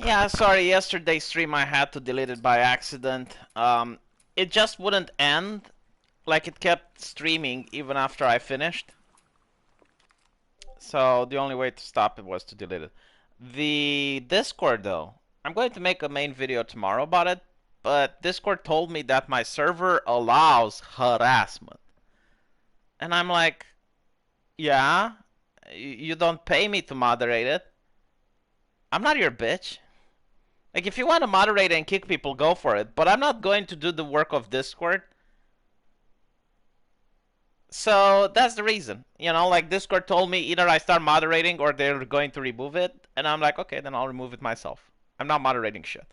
Yeah, sorry, yesterday's stream I had to delete it by accident. It just wouldn't end. Like, it kept streaming even after I finished. So, the only way to stop it was to delete it. The Discord, though, I'm going to make a main video tomorrow about it, but Discord told me that my server allows harassment. And I'm like, yeah, you don't pay me to moderate it. I'm not your bitch. Like, if you want to moderate and kick people, go for it. But I'm not going to do the work of Discord. So that's the reason. You know, like Discord told me either I start moderating or they're going to remove it. And I'm like, okay, then I'll remove it myself. I'm not moderating shit.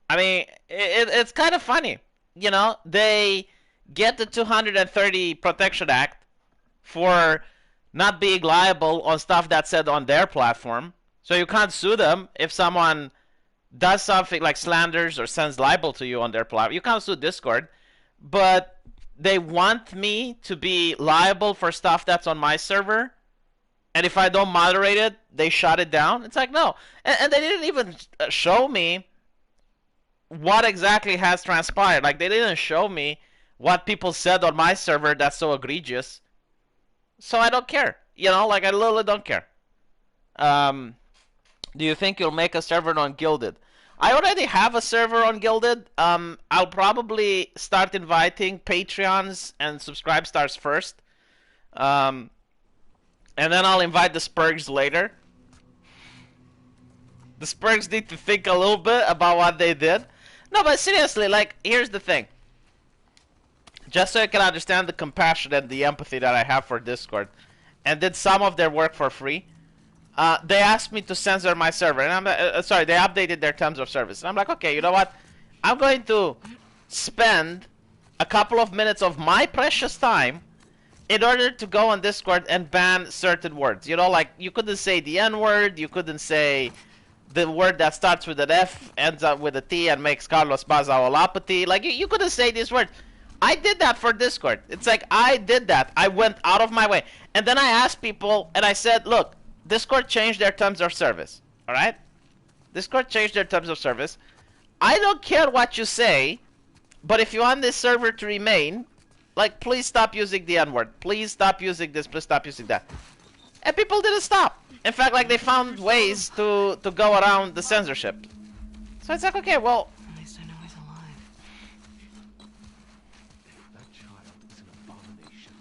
I mean, it's kind of funny. You know, they get the 230 Protection Act for not being liable on stuff that's said on their platform. So you can't sue them if someone does something like slanders or sends libel to you on their platform. You can't sue Discord, but they want me to be liable for stuff that's on my server. And if I don't moderate it, they shut it down. It's like, no. And they didn't even show me what exactly has transpired. Like, they didn't show me what people said on my server that's so egregious. So I don't care. You know, like, I literally don't care. Do you think you'll make a server on Guilded? I already have a server on Guilded. I'll probably start inviting Patreons and subscribe stars first. And then I'll invite the Spurgs later. The Spurgs need to think a little bit about what they did. No, but seriously, like, here's the thing. Just so you can understand the compassion and the empathy that I have for Discord, and did some of their work for free. They asked me to censor my server, and I'm sorry, they updated their terms of service, and I'm like, okay, you know what? I'm going to spend a couple of minutes of my precious time in order to go on Discord and ban certain words. You know, like, you couldn't say the N-word, you couldn't say the word that starts with an F, ends up with a T, and makes Carlos Bazaolapati. Like, you couldn't say these words. I did that for Discord. It's like, I did that. I went out of my way. And then I asked people, and I said, look, Discord changed their terms of service. Alright? Discord changed their terms of service. I don't care what you say, but if you want this server to remain, like, please stop using the N-word. Please stop using this. Please stop using that. And people didn't stop. In fact, like, they found ways to go around the censorship. So it's like, okay, well... At least I know he's alive. That child is an abomination.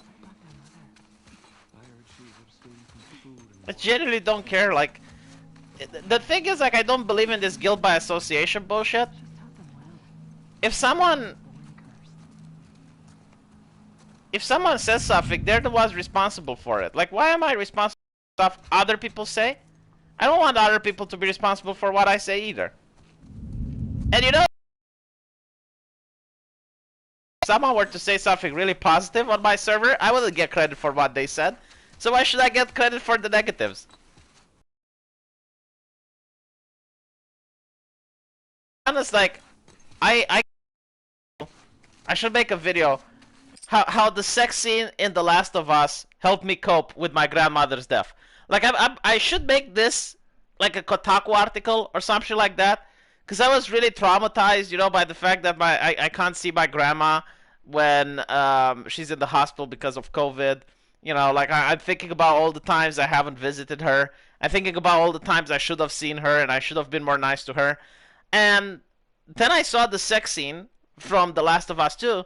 What about their mother? I heard she was abstaining from food and I genuinely don't care, like... The thing is, like, I don't believe in this guilt by association bullshit. Just taught them well. If someone... Born cursed. If someone says something, they're the ones responsible for it. Like, why am I responsible for stuff other people say? I don't want other people to be responsible for what I say either. And you know, if someone were to say something really positive on my server, I wouldn't get credit for what they said. So why should I get credit for the negatives? Honest, like, I should make a video how the sex scene in The Last of Us helped me cope with my grandmother's death. Like, I should make this like a Kotaku article or something like that, because I was really traumatized, you know, by the fact that I can't see my grandma when she's in the hospital because of COVID. You know, like, I'm thinking about all the times I haven't visited her. I'm thinking about all the times I should have seen her and I should have been more nice to her. And then I saw the sex scene from The Last of Us 2,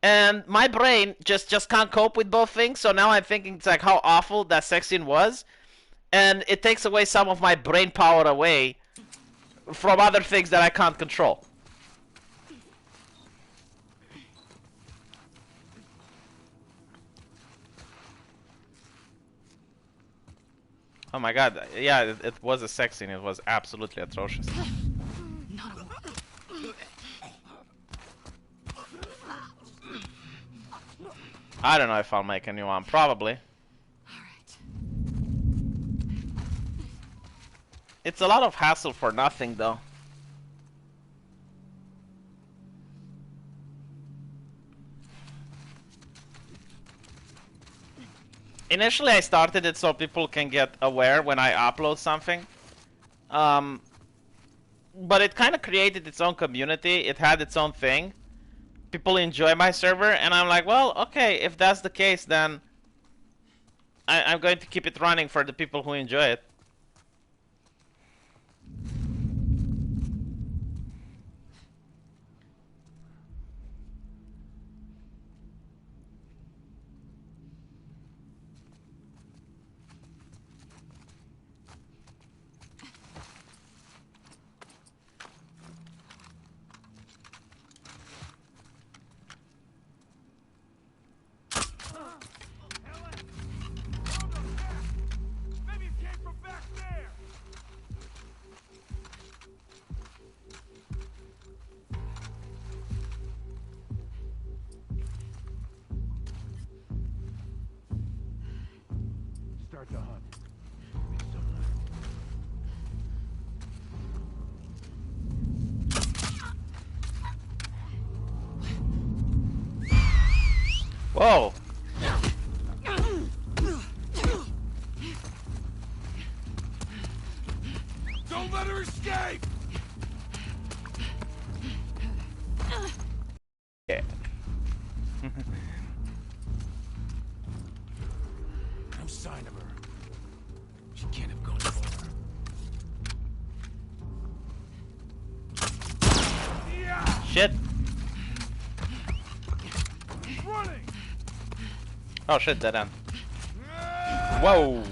and my brain just can't cope with both things. So now I'm thinking, it's like, how awful that sex scene was, and it takes away some of my brain power away from other things that I can't control. Oh my god, yeah, it was a sex scene. It was absolutely atrocious. I don't know if I'll make a new one. Probably. Alright. It's a lot of hassle for nothing, though. initially I started it so people can get aware when I upload something. But it kind of created its own community. It had its own thing. People enjoy my server, and I'm like, well, okay, if that's the case, then I'm going to keep it running for the people who enjoy it. Start the hunt. Whoa! Don't let her escape! Yeah. No sign of her. She can't have gone far. Shit! Running! Oh shit, dead end. Whoa!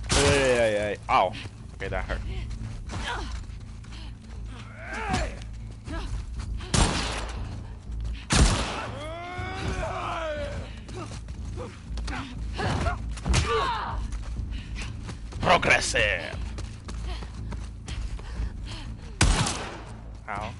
Hey. Ow. Okay, that hurt. Progressive! Ow.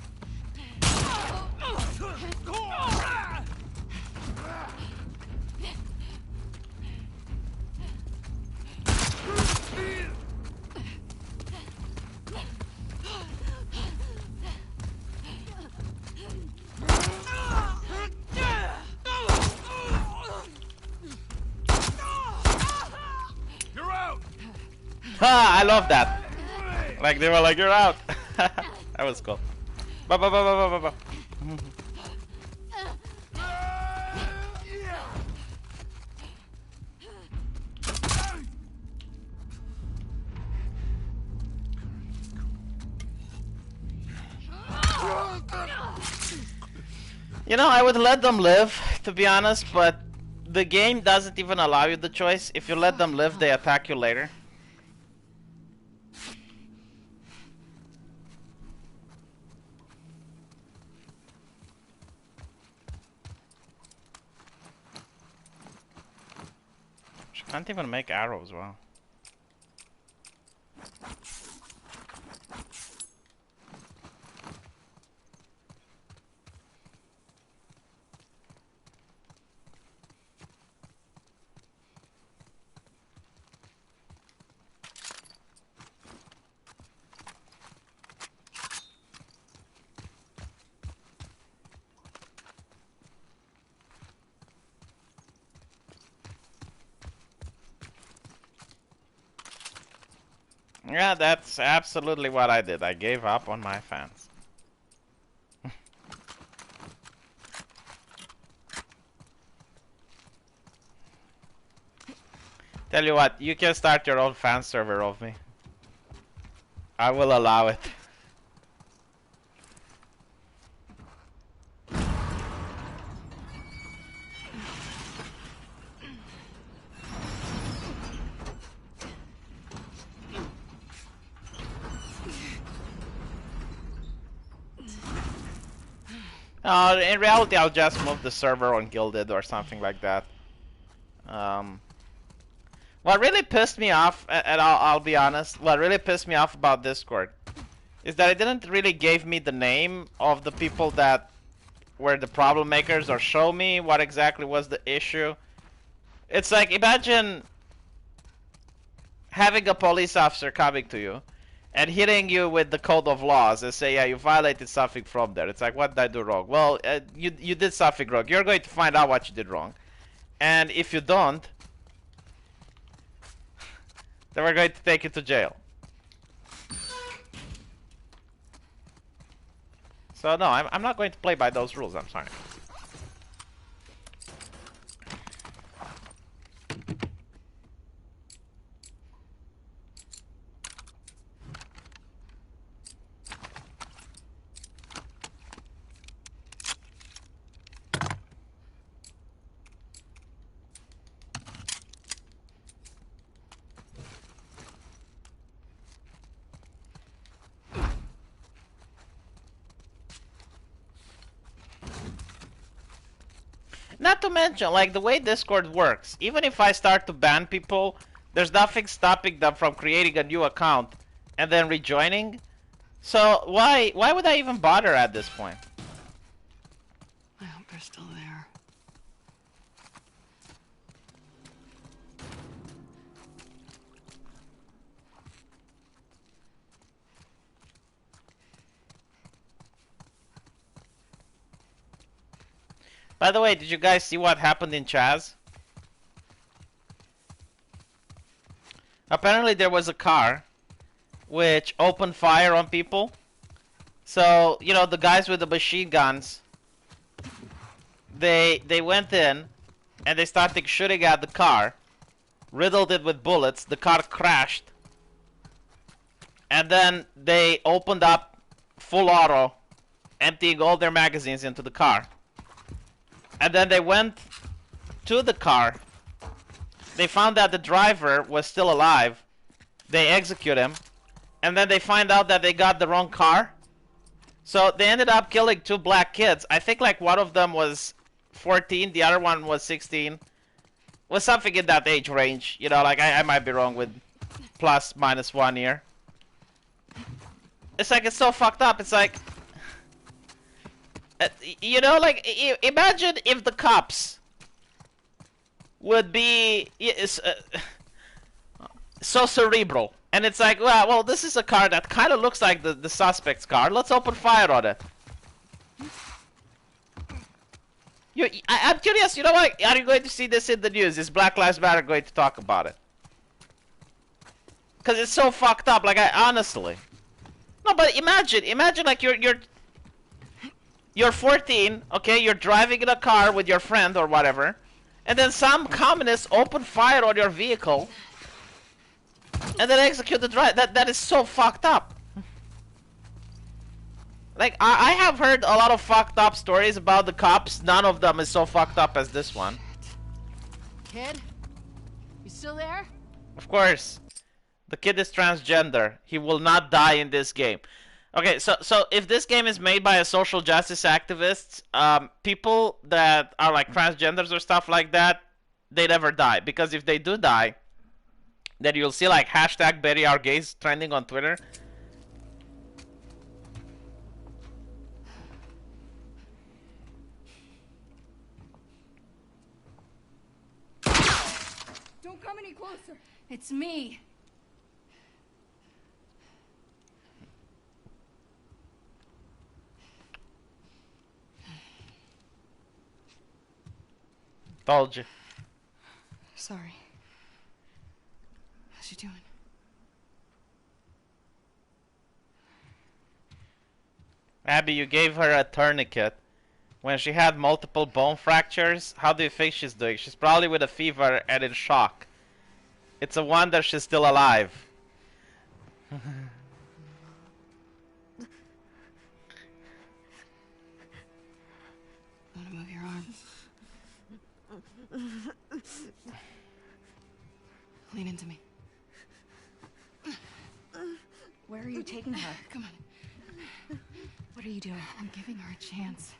You're out! Ha! I love that! Like, they were like, you're out! That was cool. Ba ba ba ba ba ba. You know, I would let them live, to be honest, but the game doesn't even allow you the choice. If you let them live, they attack you later. She can't even make arrows, wow. Yeah, that's absolutely what I did. I gave up on my fans. Tell you what, you can start your own fan server of me. I will allow it. In reality, I'll just move the server on Gilded or something like that. What really pissed me off, and I'll be honest, what really pissed me off about Discord is that it didn't really give me the name of the people that were the problem makers or show me what exactly was the issue. It's like, imagine having a police officer coming to you and hitting you with the code of laws and say, yeah, you violated something from there. It's like, what did I do wrong? Well, you did something wrong. You're going to find out what you did wrong. And if you don't, They were going to take you to jail. So no, I'm not going to play by those rules, I'm sorry. Not to mention, like, the way Discord works, even if I start to ban people, there's nothing stopping them from creating a new account and then rejoining. So why would I even bother at this point? I hope they're still there. By the way, did you guys see what happened in CHAZ? Apparently there was a car which opened fire on people. So, you know, the guys with the machine guns, they went in and they started shooting at the car, riddled it with bullets, the car crashed, and then they opened up full auto, emptying all their magazines into the car. And then they went to the car. They found that the driver was still alive. They execute him. And then they find out that they got the wrong car. So they ended up killing 2 black kids. I think like one of them was 14, the other one was 16. Was something in that age range. You know, like I might be wrong with plus minus 1 year. It's like, it's so fucked up. It's like, you know, like, imagine if the cops would be so cerebral. And it's like, well, this is a car that kind of looks like the suspect's car. Let's open fire on it. I'm curious, you know what? Are you going to see this in the news? Is Black Lives Matter going to talk about it? Because it's so fucked up, like, honestly. No, but imagine like you're 14, okay, you're driving in a car with your friend or whatever, and then some communists open fire on your vehicle, and then execute the driver. That is so fucked up. Like, I have heard a lot of fucked up stories about the cops. None of them is so fucked up as this one. Kid? You still there? Of course. The kid is transgender. He will not die in this game. Okay, so if this game is made by a social justice activist, people that are like transgenders or stuff like that, they never die. Because if they do die, then you'll see like hashtag bury our gays trending on Twitter. Don't come any closer. It's me. Told you. Sorry. How's she doing? Abby, you gave her a tourniquet when she had multiple bone fractures. How do you think she's doing? She's probably with a fever and in shock. It's a wonder she's still alive. Want to move your arm? Lean into me. Where are you taking her? Come on. What are you doing? I'm giving her a chance.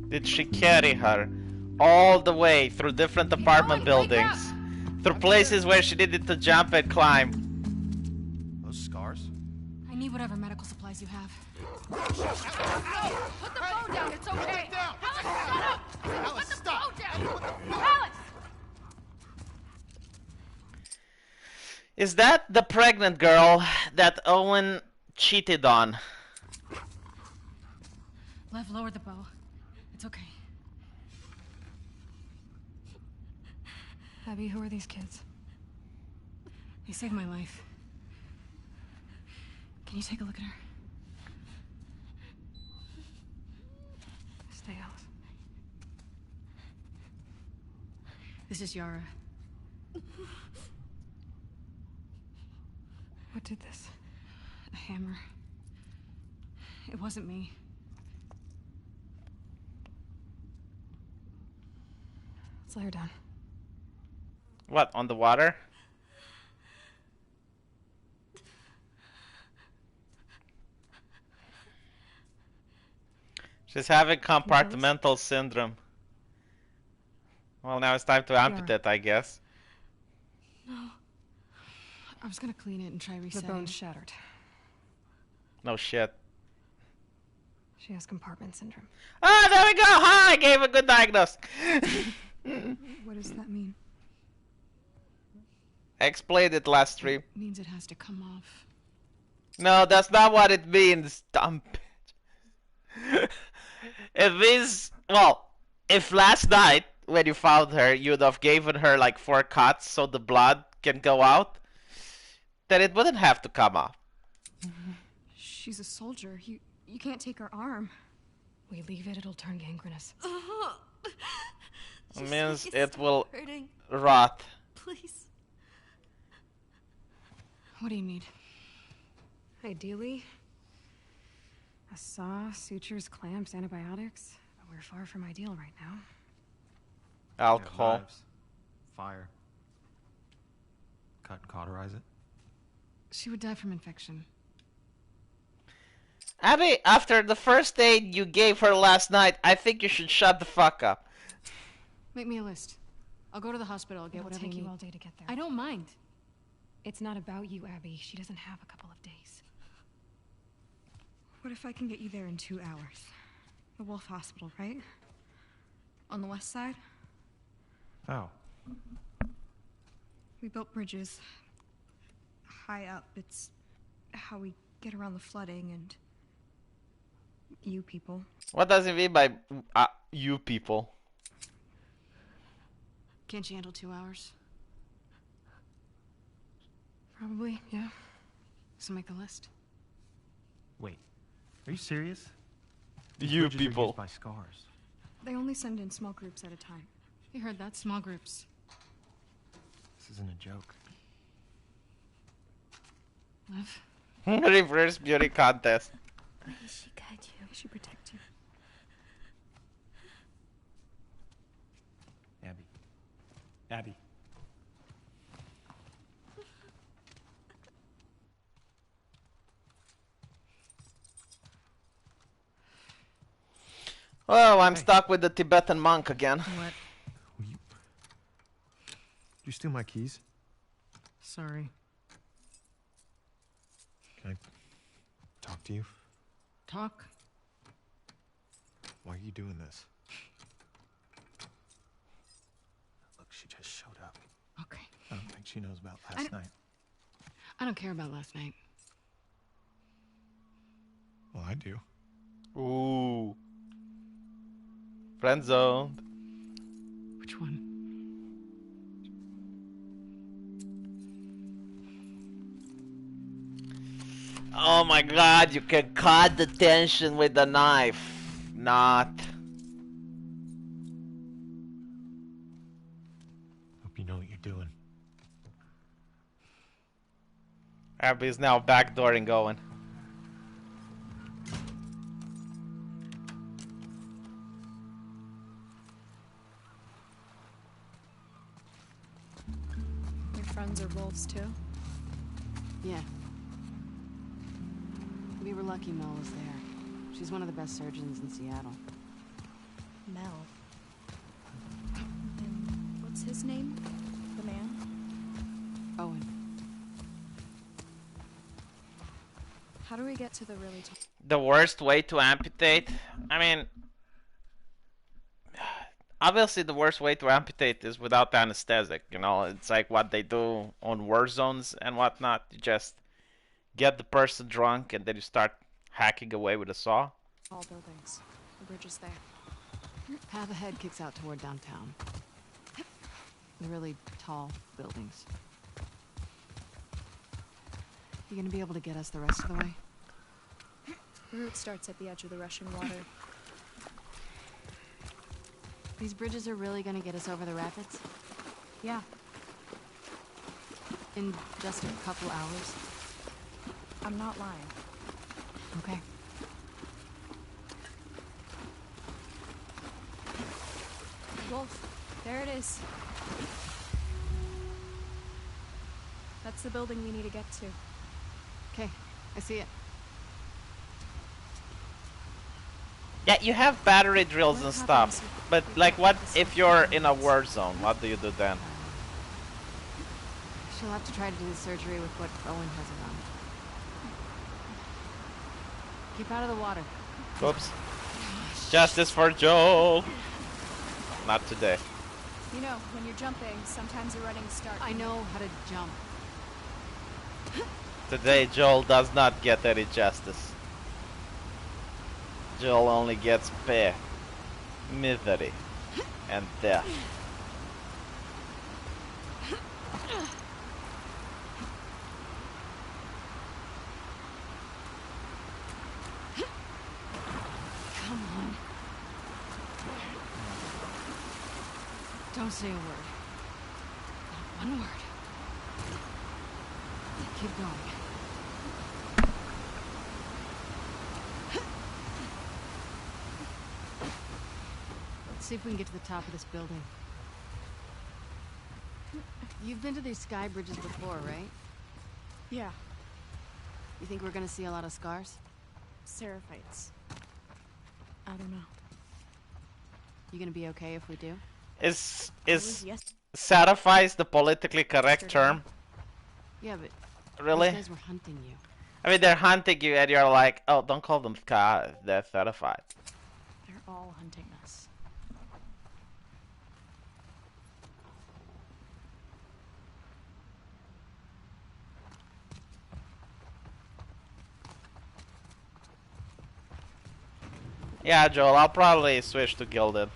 Did she carry her all the way through different apartment buildings, through places where she needed to jump and climb? Those scars? I We need whatever medical supplies you have. Put the phone down, it's okay! Alex, shut up! Alice, stop! Put the phone down! Alex! Is that the pregnant girl that Owen cheated on? Lev, lower the bow. It's okay. Abby, who are these kids? They saved my life. Can you take a look at her? Stay, Alice. This is Yara. What did this? A hammer. It wasn't me. Let's lay her down. What, on the water? She's having compartmental syndrome. Well, now it's time to amputate, I guess. No. I was gonna clean it and try resetting. The bone's shattered. No shit. She has compartment syndrome. Ah, there we go! Ha! I gave a good diagnosis. What does that mean? I explained it last stream. It means it has to come off. No, that's not what it means, dumb bitch. It means, well, if last night when you found her, you'd have given her like 4 cuts so the blood can go out, then it wouldn't have to come off. She's a soldier. You can't take her arm. We leave it, it'll turn gangrenous. It means it will hurting. rot. Please. What do you need? Ideally, a saw, sutures, clamps, antibiotics. But we're far from ideal right now. Alcohol. Knives, fire. Cut and cauterize it. She would die from infection. Abby, after the first aid you gave her last night, I think you should shut the fuck up. Make me a list. I'll go to the hospital, I'll get It'll whatever take you you need. all day to get there. I don't mind. It's not about you, Abby. She doesn't have a couple of days. What if I can get you there in 2 hours? The Wolf Hospital, right? On the west side? How? We built bridges high up. It's how we get around the flooding and you people. What does it mean by you people? Can't you handle 2 hours? Probably, yeah. So make the list. Wait, are you serious? You Bridges are people. used by scars. They only send in small groups at a time. You heard that? Small groups. This isn't a joke. Lev? Reverse beauty contest. May she guide you. May she protect you. Abby. Abby. Oh, I'm stuck with the Tibetan monk again. What? Did you steal my keys? Sorry. Can I talk to you? Talk? Why are you doing this? Look, she just showed up. Okay. I don't think she knows about last night. I don't care about last night. Well, I do. Ooh. Friend zoned. Which one? Oh my god, you can cut the tension with a knife. Not. Hope you know what you're doing. Abby's now backdooring going. Your friends are wolves too? Yeah. We were lucky Mel was there. She's one of the best surgeons in Seattle. Mel. And what's his name? The man? Owen. How do we get to the really top? The worst way to amputate? I mean, obviously the worst way to amputate is without anesthetic. You know, it's like what they do on war zones and whatnot. You just get the person drunk and then you start hacking away with a saw. All buildings. The bridge is there. Path ahead kicks out toward downtown. The really tall buildings. You gonna be able to get us the rest of the way? The route starts at the edge of the rushing water. These bridges are really gonna get us over the rapids? Yeah. In just a couple hours? I'm not lying. Okay. Wolf, there it is. That's the building we need to get to. Okay, I see it. Yeah, you have battery drills and stuff, but like what if you're in a war zone? What do you do then? She'll have to try to do the surgery with what Owen has around. Keep out of the water. Oops. Justice for Joel! Not today. You know, when you're jumping, sometimes a running start. I know how to jump. Today Joel does not get any justice. Joel only gets pain, misery, and death. Come on. Don't say a word. Not one word. Keep going. Let's see if we can get to the top of this building. You've been to these sky bridges before, right? Yeah, You think we're gonna see a lot of scars? Seraphites. I don't know. You gonna be okay if we do? Is Yes. satisfies the politically correct term? Yeah, but Really? these guys were hunting you. I mean, they're hunting you and you're like, oh, don't call them ska, they're certified. They're all hunting us. Yeah, Joel, I'll probably switch to Gilded.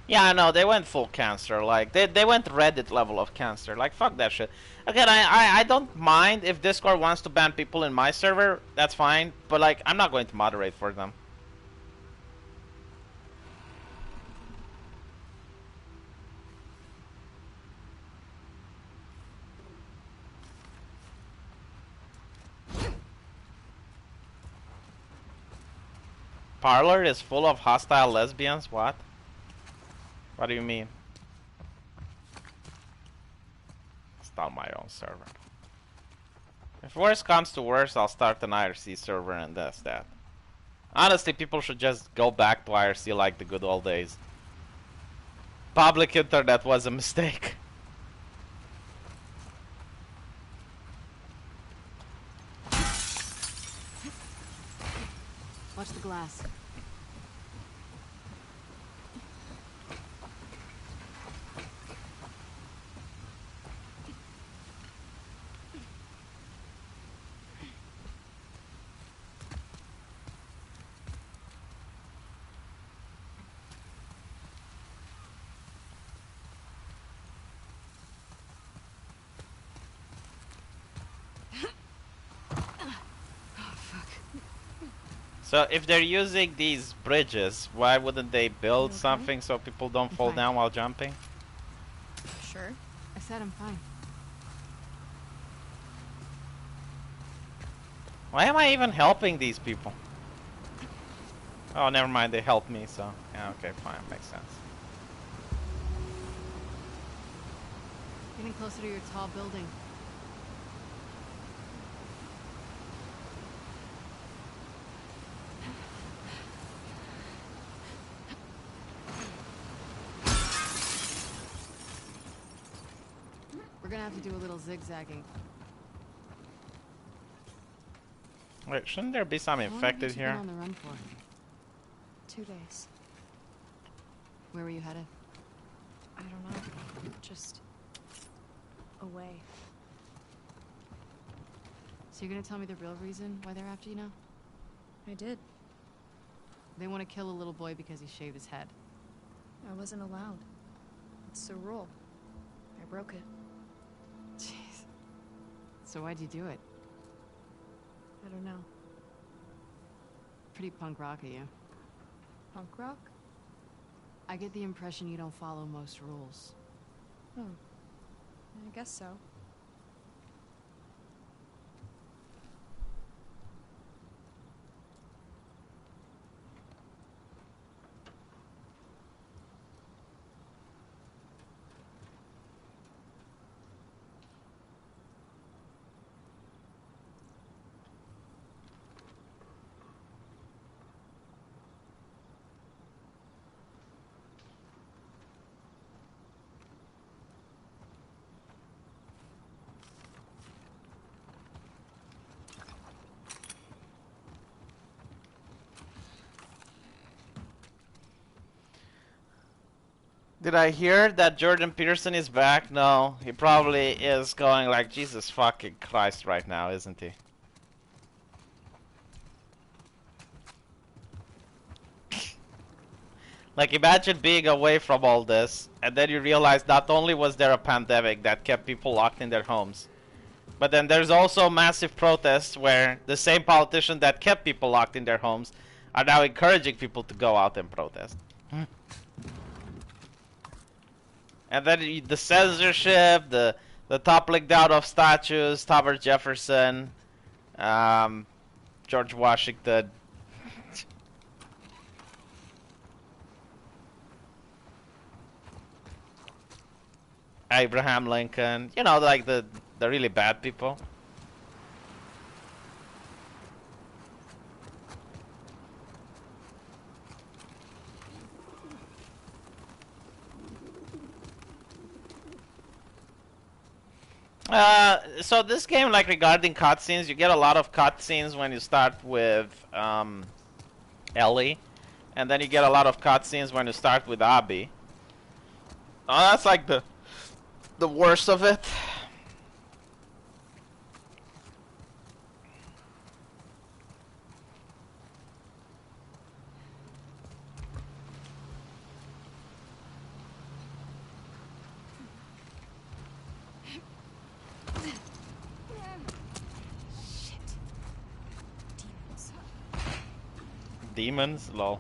Yeah, I know, they went full cancer, like, they went Reddit level of cancer, like, fuck that shit. Again, I don't mind if Discord wants to ban people in my server, that's fine, but, like, I'm not going to moderate for them. Parlor is full of hostile lesbians, what? What do you mean? Install my own server. If worse comes to worse, I'll start an IRC server and that's that. Honestly, people should just go back to IRC like the good old days. Public internet was a mistake. Watch the glass. So if they're using these bridges, why wouldn't they build something so people don't fall fine. down while jumping? Sure. I said I'm fine. Why am I even helping these people? Oh, never mind, they helped me, so... Yeah, okay, fine, makes sense. Getting closer to your tall building. We're gonna have to do a little zigzagging. Wait, shouldn't there be some How long infected have you been here? on the run for? 2 days. Where were you headed? I don't know. Just away. So you're gonna tell me the real reason why they're after you now? I did. They want to kill a little boy because he shaved his head. I wasn't allowed. It's a rule. I broke it. Jeez. So why'd you do it? I don't know. Pretty punk rock of you. Punk rock? I get the impression you don't follow most rules. Hmm. I guess so. Did I hear that Jordan Peterson is back? No, he probably is going like Jesus fucking Christ right now, isn't he? Like, imagine being away from all this, and then you realize not only was there a pandemic that kept people locked in their homes, but then there's also massive protests where the same politicians that kept people locked in their homes are now encouraging people to go out and protest. And then the censorship, the toppling down of statues, Thomas Jefferson, George Washington. Abraham Lincoln, you know, like the really bad people. So this game, like regarding cutscenes, you get a lot of cutscenes when you start with Ellie, and then you get a lot of cutscenes when you start with Abby. Oh, that's like the worst of it. Demons? Lol.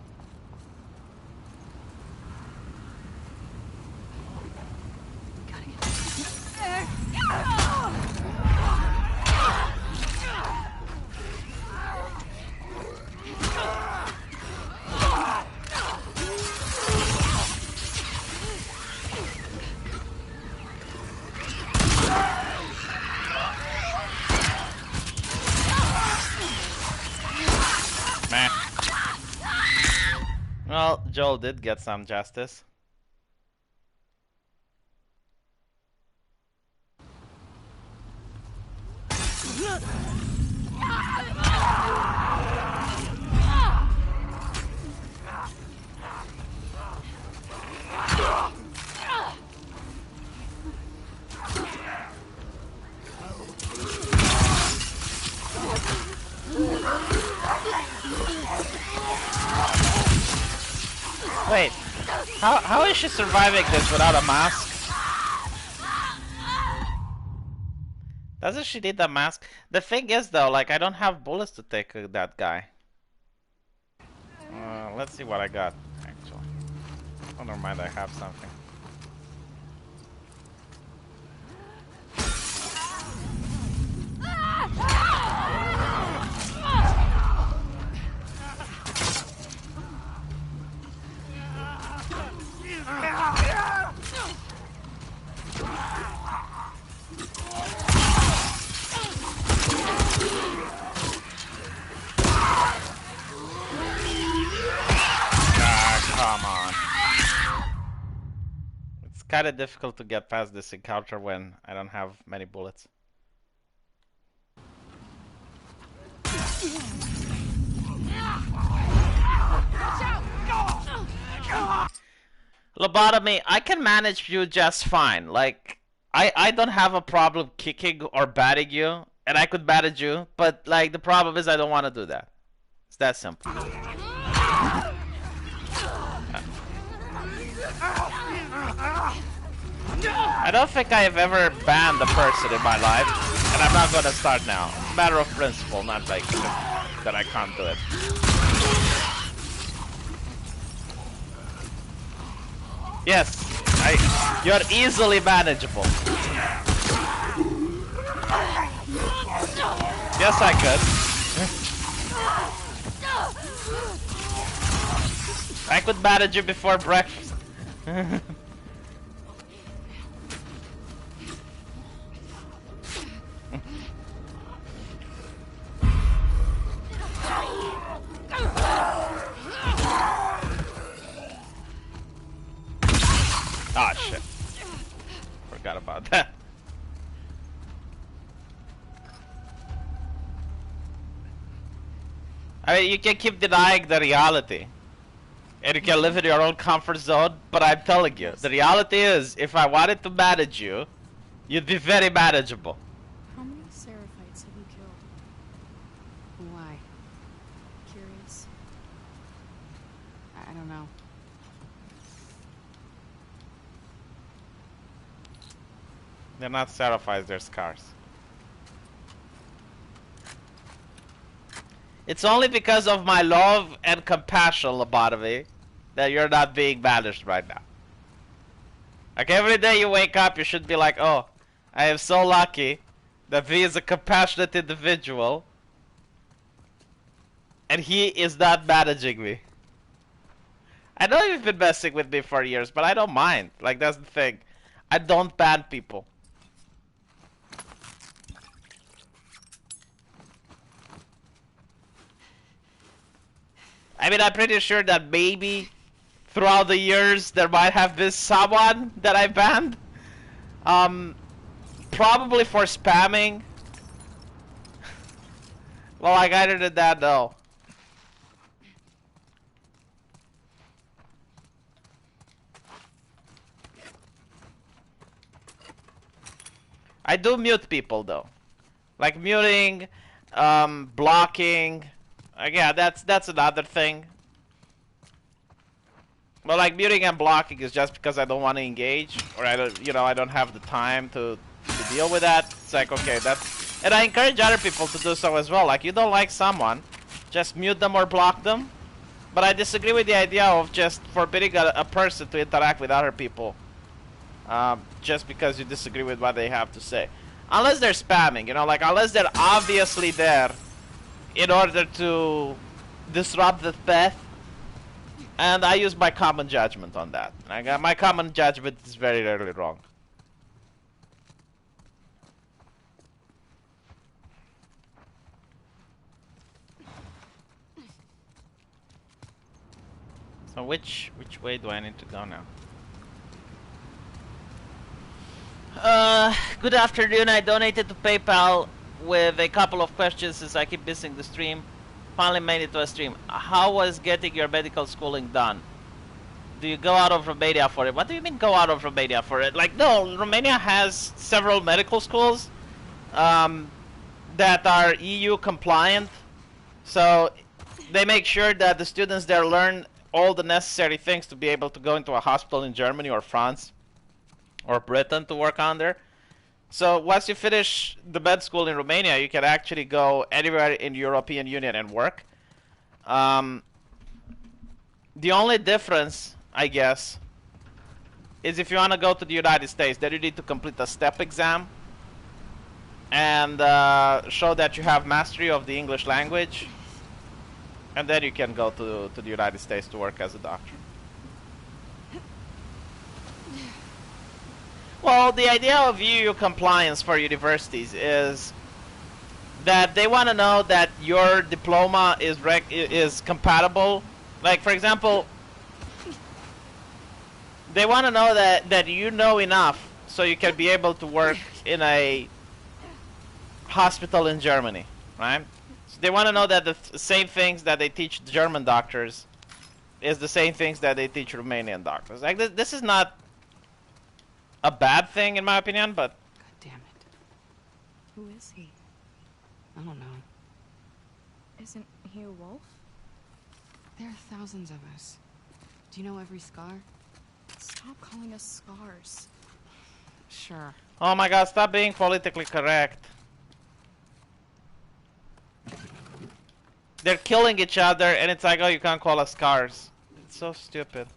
Meh. Well, Joel did get some justice. Wait, how is she surviving this without a mask? Doesn't she need a mask? The thing is though, like I don't have bullets to take that guy. Let's see what I got, actually. Oh, never mind, I have something. kind of difficult to get past this encounter when I don't have many bullets. Lobotomy, I can manage you just fine. Like, I don't have a problem kicking or batting you, and I could manage you, but like the problem is I don't want to do that. It's that simple. I don't think I have ever banned a person in my life, and I'm not gonna start now. Matter of principle, not like that I can't do it. Yes, you're easily manageable. Yes, I could. I could manage you before breakfast. Ah, shit. Forgot about that. I mean, you can keep denying the reality. And you can live in your own comfort zone, but I'm telling you, the reality is, if I wanted to manage you, you'd be very manageable. How many Seraphites have you killed? Why? Curious. I don't know. They're not Seraphites, they're scars. It's only because of my love and compassion, Lobotomy, that you're not being managed right now. Like every day you wake up, you should be like, oh, I am so lucky that he is a compassionate individual and he is not managing me. I know you've been messing with me for years, but I don't mind. Like, that's the thing. I don't ban people. I mean, I'm pretty sure that maybe throughout the years there might have been someone that I banned. Probably for spamming. Well, like, other than that, no. I do mute people though. Like muting, blocking. Yeah, that's another thing. But like muting and blocking is just because I don't want to engage, or I don't, I don't have the time to deal with that. It's like, okay, that's, and I encourage other people to do so as well. Like, you don't like someone, just mute them or block them. But I disagree with the idea of just forbidding a person to interact with other people, just because you disagree with what they have to say. Unless they're spamming, like unless they're obviously there in order to disrupt the path. And I use my common judgment on that. My common judgment is very rarely wrong. So which way do I need to go now? Good afternoon. I donated to PayPal with a couple of questions since I keep missing the stream. Finally made it to a stream. How was getting your medical schooling done? Do you go out of Romania for it? What do you mean go out of Romania for it? Like, no, Romania has several medical schools that are EU compliant. So they make sure that the students there learn all the necessary things to be able to go into a hospital in Germany or France or Britain to work on there. So once you finish the med school in Romania, you can actually go anywhere in the European Union and work. The only difference, I guess, is if you want to go to the United States, then you need to complete a STEP exam and show that you have mastery of the English language, and then you can go to the United States to work as a doctor. Well, the idea of EU compliance for universities is that they want to know that your diploma is compatible. Like, for example, They want to know that you know enough so you can be able to work in a hospital in Germany, right? So they want to know that the same things that they teach German doctors is the same things that they teach Romanian doctors. Like this is not a bad thing in my opinion, but God damn it. Who is he? I don't know. Isn't he a wolf? There are thousands of us. Do you know every scar? Stop calling us scars. Sure. oh my god, stop being politically correct. They're killing each other and it's like, oh, you can't call us scars. It's so stupid.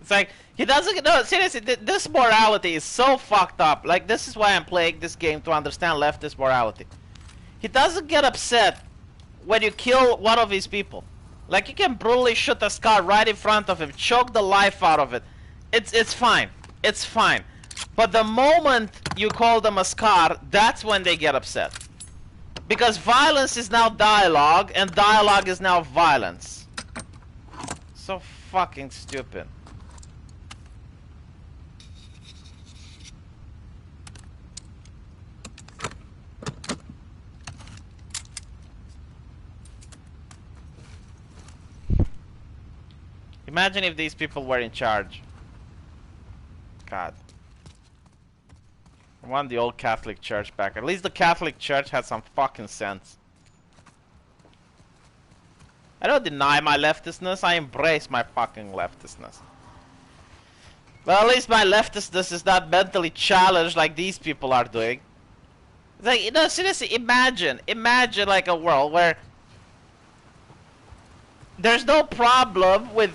It's like, he doesn't, no, seriously, this morality is so fucked up. Like, this is why I'm playing this game, to understand leftist morality. He doesn't get upset when you kill one of his people. Like, you can brutally shoot a scar right in front of him, choke the life out of it. It's fine. It's fine. But the moment you call them a scar, that's when they get upset. Because violence is now dialogue, and dialogue is now violence. So fucking stupid. Imagine if these people were in charge. God. I want the old Catholic Church back. At least the Catholic Church had some fucking sense. I don't deny my leftistness, I embrace my fucking leftistness. But at least my leftistness is not mentally challenged like these people are doing. It's like, you know, seriously, imagine like a world where there's no problem with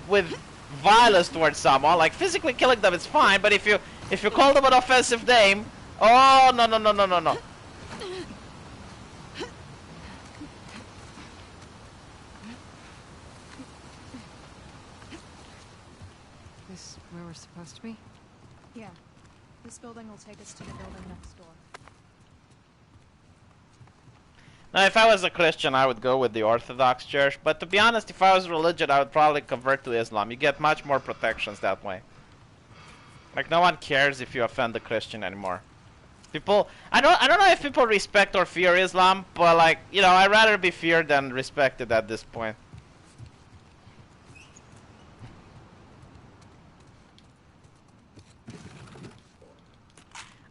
violence towards someone. Like, physically killing them is fine, but if you call them an offensive name, oh no. This where we're supposed to be? Yeah. This building will take us to the building next door. Now, if I was a Christian, I would go with the Orthodox Church. But to be honest, if I was religion, I would probably convert to Islam. You get much more protections that way. Like, no one cares if you offend a Christian anymore. People, I don't know if people respect or fear Islam, but like, you know, I'd rather be feared than respected at this point.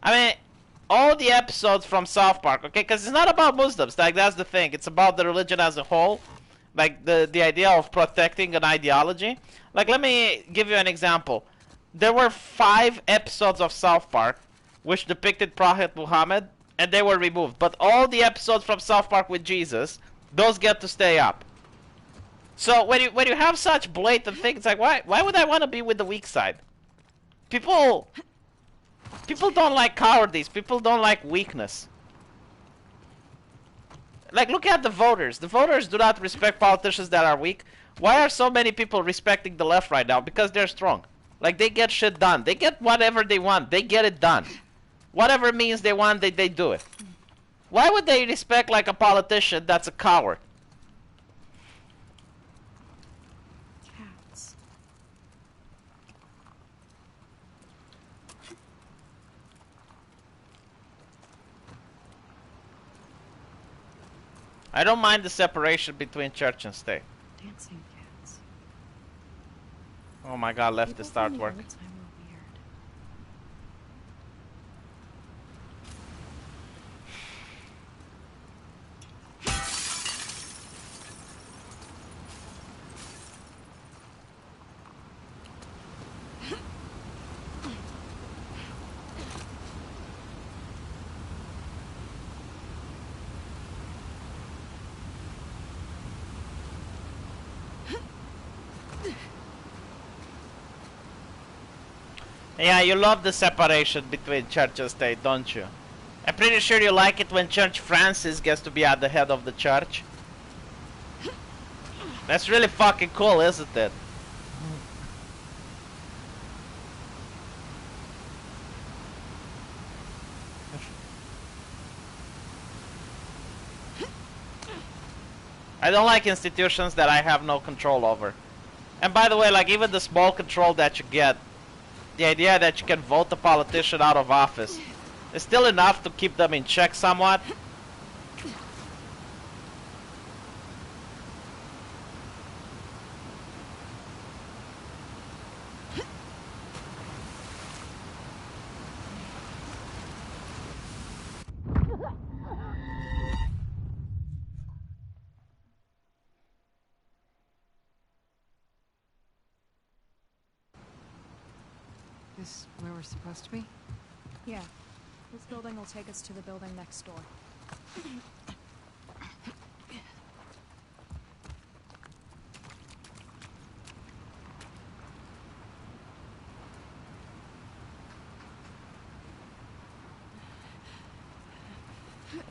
I mean, all the episodes from South Park, okay? Because it's not about Muslims, like, that's the thing. It's about the religion as a whole. Like, the idea of protecting an ideology. Like, let me give you an example. There were 5 episodes of South Park which depicted Prophet Muhammad, and they were removed. But all the episodes from South Park with Jesus, those get to stay up. So, when you have such blatant things, like, why would I want to be with the weak side? People don't like cowardice. People don't like weakness. Like, look at the voters. The voters do not respect politicians that are weak. Why are so many people respecting the left right now? Because they're strong. Like, they get shit done. They get whatever they want. They get it done. Whatever means they want, they do it. Why would they respect, like, a politician that's a coward? Cats. I don't mind the separation between church and state. Dancing cats. Oh my god, People leftist from the artwork. old time were weird. Yeah, you love the separation between church and state, don't you? I'm pretty sure you like it when Church Francis gets to be at the head of the church. That's really fucking cool, isn't it? I don't like institutions that I have no control over. And by the way, like even the small control that you get, the idea that you can vote the politician out of office is still enough to keep them in check somewhat. This where we're supposed to be? Yeah. This building will take us to the building next door.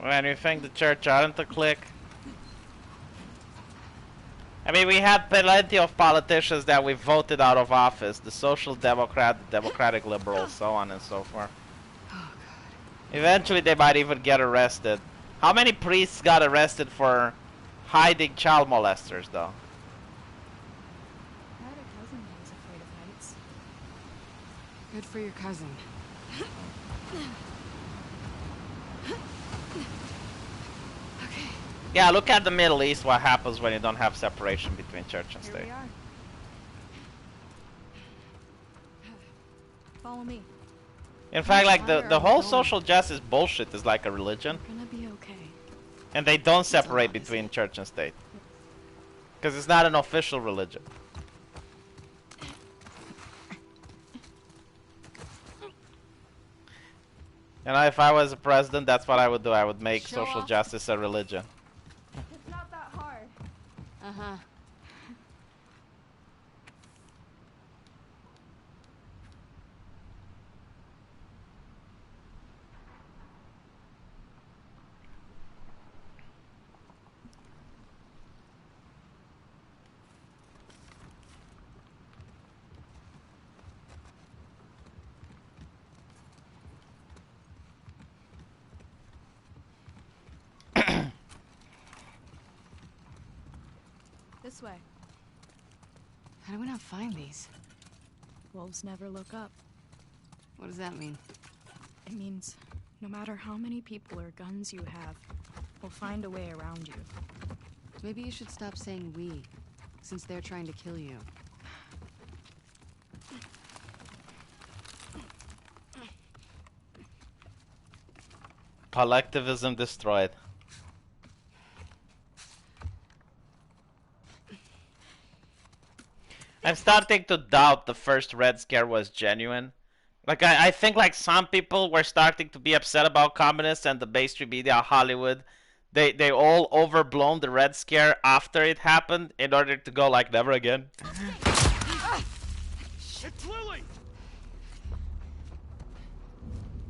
When you think the church aren't a clique? I mean, we had plenty of politicians that we voted out of office. The Social Democrat, the Democratic Liberals, so on and so forth. Oh, God. Eventually they might even get arrested. How many priests got arrested for hiding child molesters, though? I had a cousin who was afraid of heights. Good for your cousin. Okay. Yeah, look at the Middle East, what happens when you don't have separation between church and Here state. we are. Follow me. In fact, like Where the are we whole going? social justice bullshit is like a religion. We're gonna be okay. And they don't separate opposite. between church and state. Because it's not an official religion. You know, if I was a president, that's what I would do. I would make Show social off. justice a religion. It's not that hard. Uh-huh. This way. How do we not find these? Wolves never look up. What does that mean? It means no matter how many people or guns you have, we'll find a way around you. Maybe you should stop saying we, since they're trying to kill you. Collectivism destroyed. I'm starting to doubt the first Red Scare was genuine. Like, I think like some people were starting to be upset about communists and the mainstream media, Hollywood. They all overblown the Red Scare after it happened in order to go like never again. It's Lily!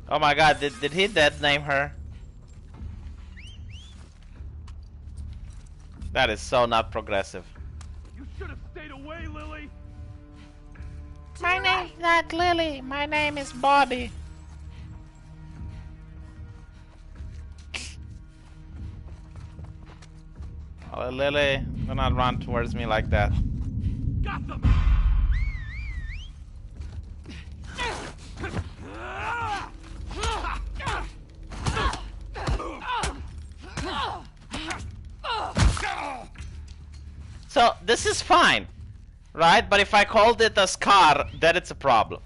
Oh my god, did he dead name her? That is so not progressive. You should have stayed away, Lily! My name's not Lily, my name is Bobby. Oh, Lily, do not run towards me like that. Got them! So, this is fine, right? But if I called it a scar, then it's a problem.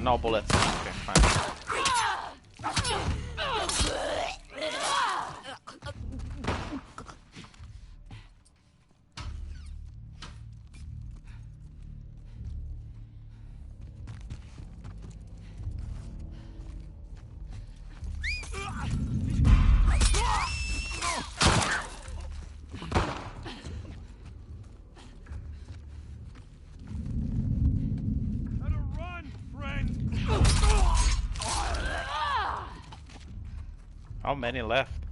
No bullets. Okay, fine. How to run, friend! How many left?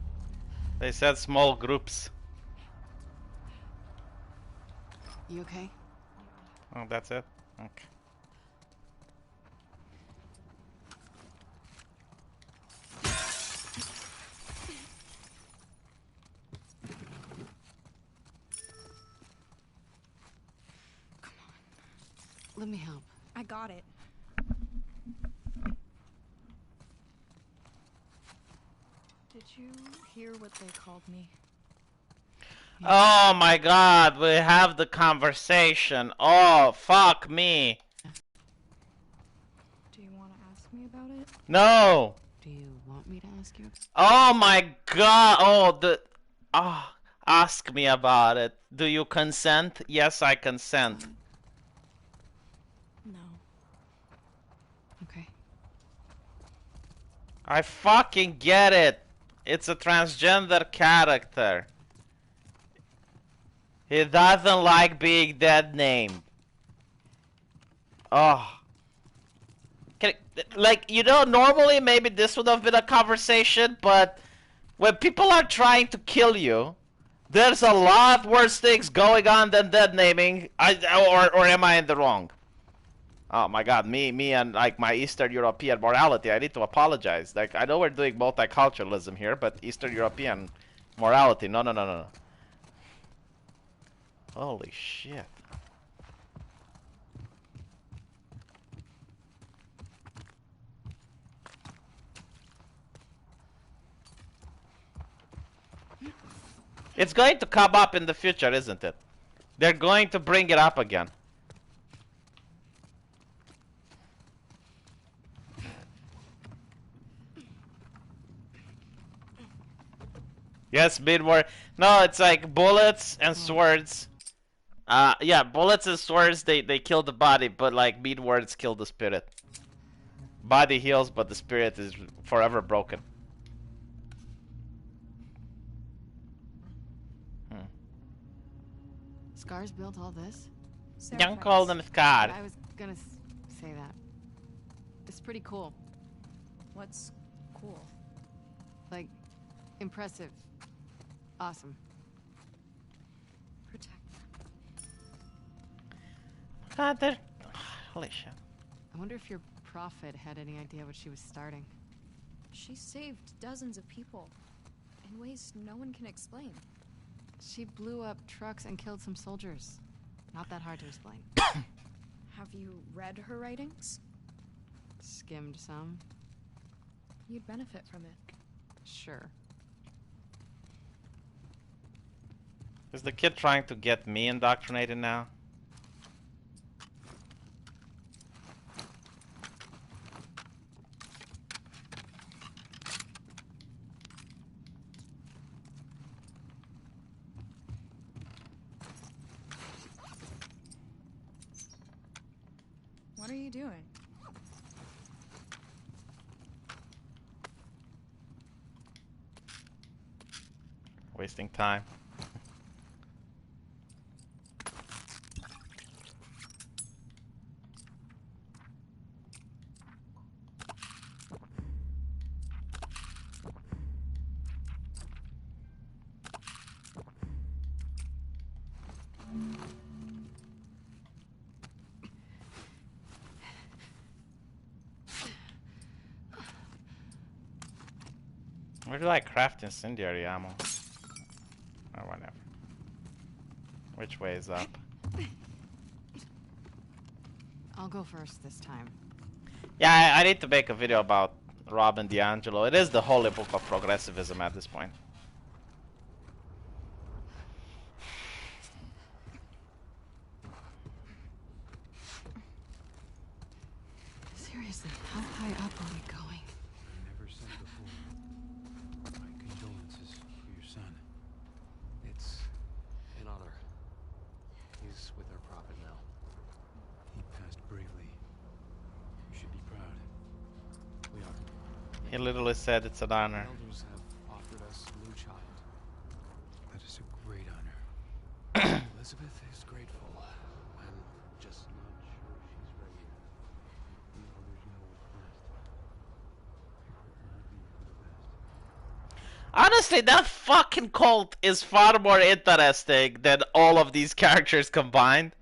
They said small groups. You okay? Oh, that's it? Okay. Let me help. I got it. Did you hear what they called me? Oh my god, we have the conversation. Oh, fuck me. Do you want to ask me about it? No. Do you want me to ask you? Oh my god. Oh, ask me about it. Do you consent? Yes, I consent. No. Okay. I fucking get it. It's a transgender character. He doesn't like being dead named. Oh. Like, you know, normally maybe this would have been a conversation, but when people are trying to kill you, there's a lot worse things going on than dead naming. Or am I in the wrong? Oh my god, me and like my Eastern European morality, I need to apologize. Like, I know we're doing multiculturalism here, but Eastern European morality, no. Holy shit. It's going to come up in the future, isn't it? They're going to bring it up again. Yes, mid-war. No, it's like bullets and swords. Yeah, bullets and swords, they kill the body, but like mid-words kill the spirit. Body heals, but the spirit is forever broken. Scar's built all this? Don't call them Scar. I was gonna say that. It's pretty cool. What's cool? Like, impressive. Awesome. Protect them. God, they're... Holy shit. I wonder if your prophet had any idea what she was starting. She saved dozens of people in ways no one can explain. She blew up trucks and killed some soldiers. Not that hard to explain. Have you read her writings? Skimmed some. You'd benefit from it. Sure. Is the kid trying to get me indoctrinated now? What are you doing? Wasting time. Where do I craft incendiary ammo? Or whatever. Which way is up? I'll go first this time. Yeah, I need to make a video about Rob and D'Angelo. It is the holy book of progressivism at this point. Seriously, how high up are we going? I never said before. My condolences for your son. It's an honor. He's with our prophet now. He passed bravely. You should be proud. We are. He literally said it's an honor. Elders have offered us a new child. That is a great honor. Elizabeth is grateful. I'm just not sure she's ready. The elders know what's best. It will all be for the best. Honestly, that fucking cult is far more interesting than all of these characters combined.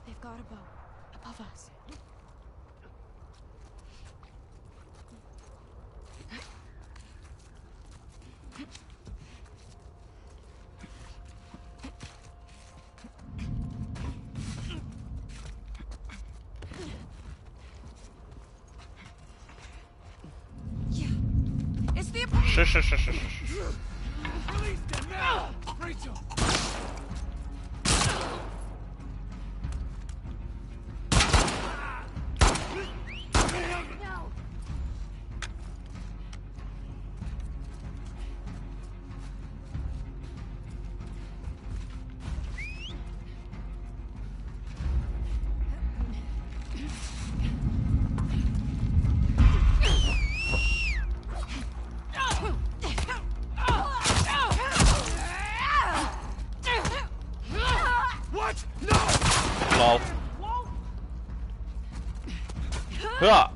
They've got a boat above us. It's the Shush, shush, shush, shush. Release them now! Rachel! No. What? No! Lol. Huh.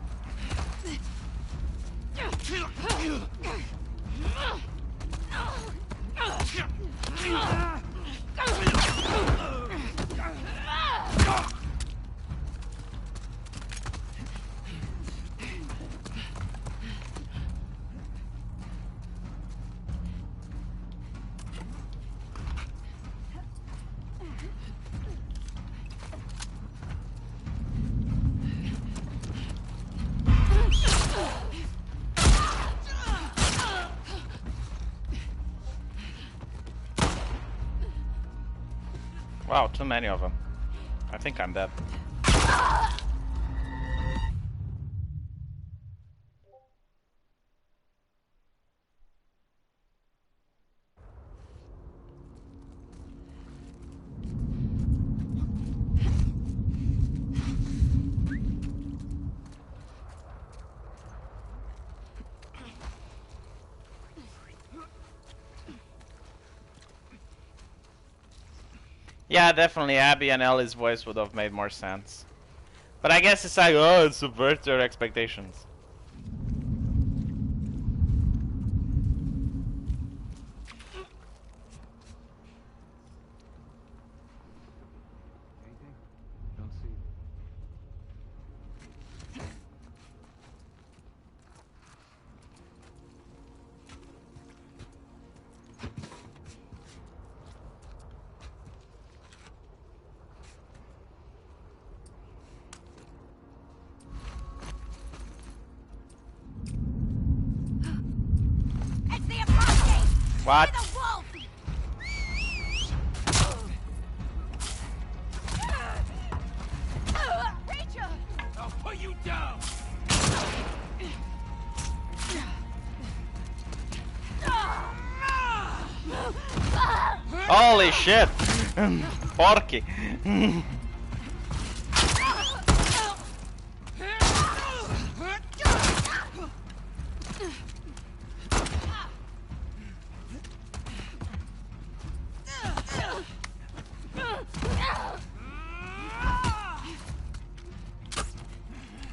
Wow, too many of them. I think I'm dead. Yeah, definitely Abby and Ellie's voice would have made more sense. But I guess it's like, oh, it subverts their expectations. Anything? Don't see. It's the apostate! What? The wolf! Rachel! I'll put you down! Holy shit! Porky!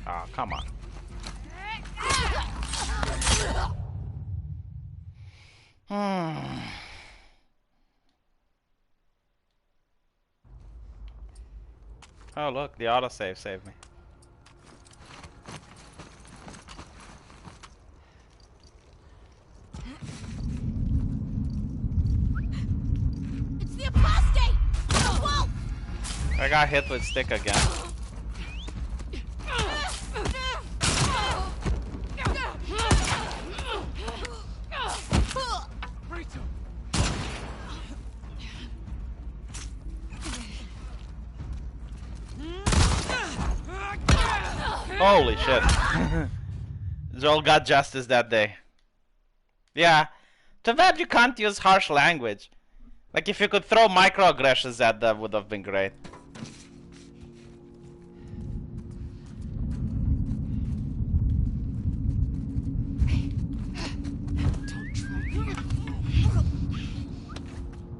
Oh, come on. Oh look, the autosave saved me. It's the apostate! The wolf! I got hit with stick again. Rachel! Holy shit. Joel got justice that day. Yeah. Too bad you can't use harsh language. Like if you could throw microaggressions at them would have been great.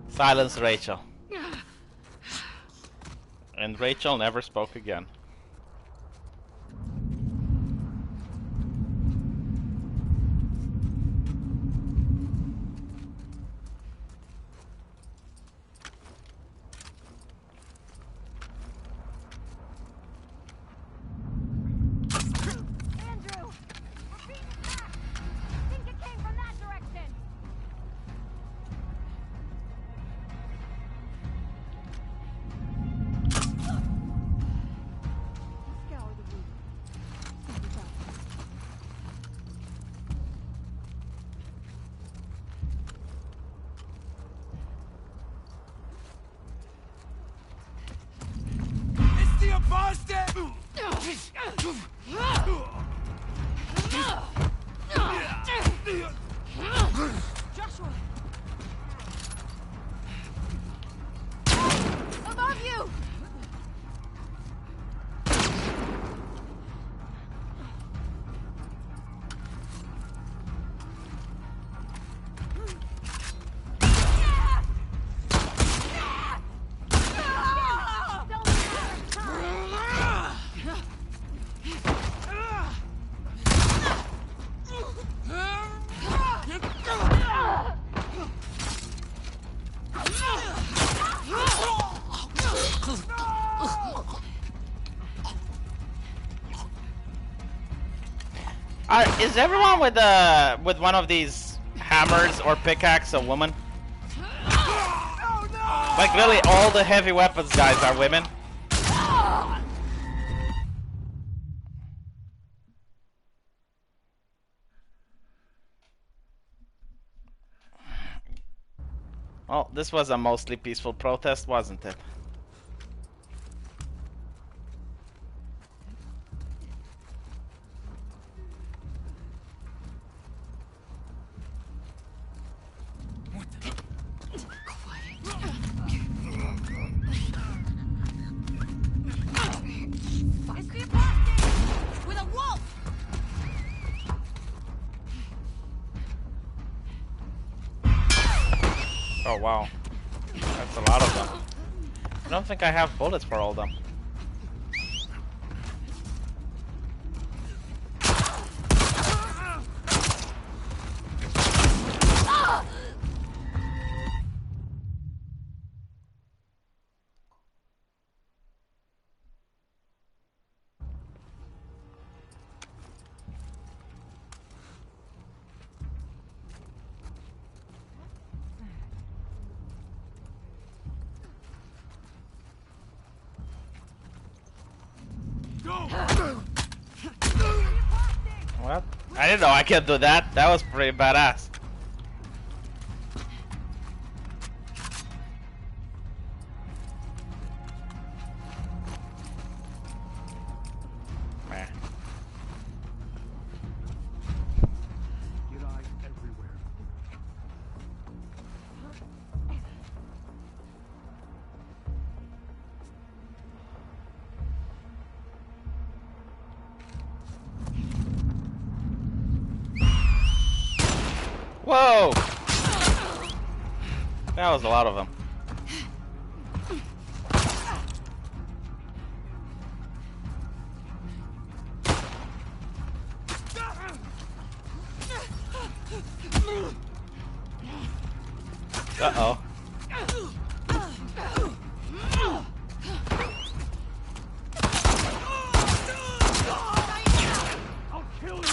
Silence Rachel. And Rachel never spoke again. Joshua! Above you! Is everyone with one of these hammers or pickaxe a woman? Like really, all the heavy weapons guys are women. Well, this was a mostly peaceful protest, wasn't it? With a wolf! Oh wow, that's a lot of them. I don't think I have bullets for all of them. What? I didn't know I could do that. That was pretty badass. Meh. Get eyes everywhere. Whoa! That was a lot of them. Uh-oh. I'll kill you.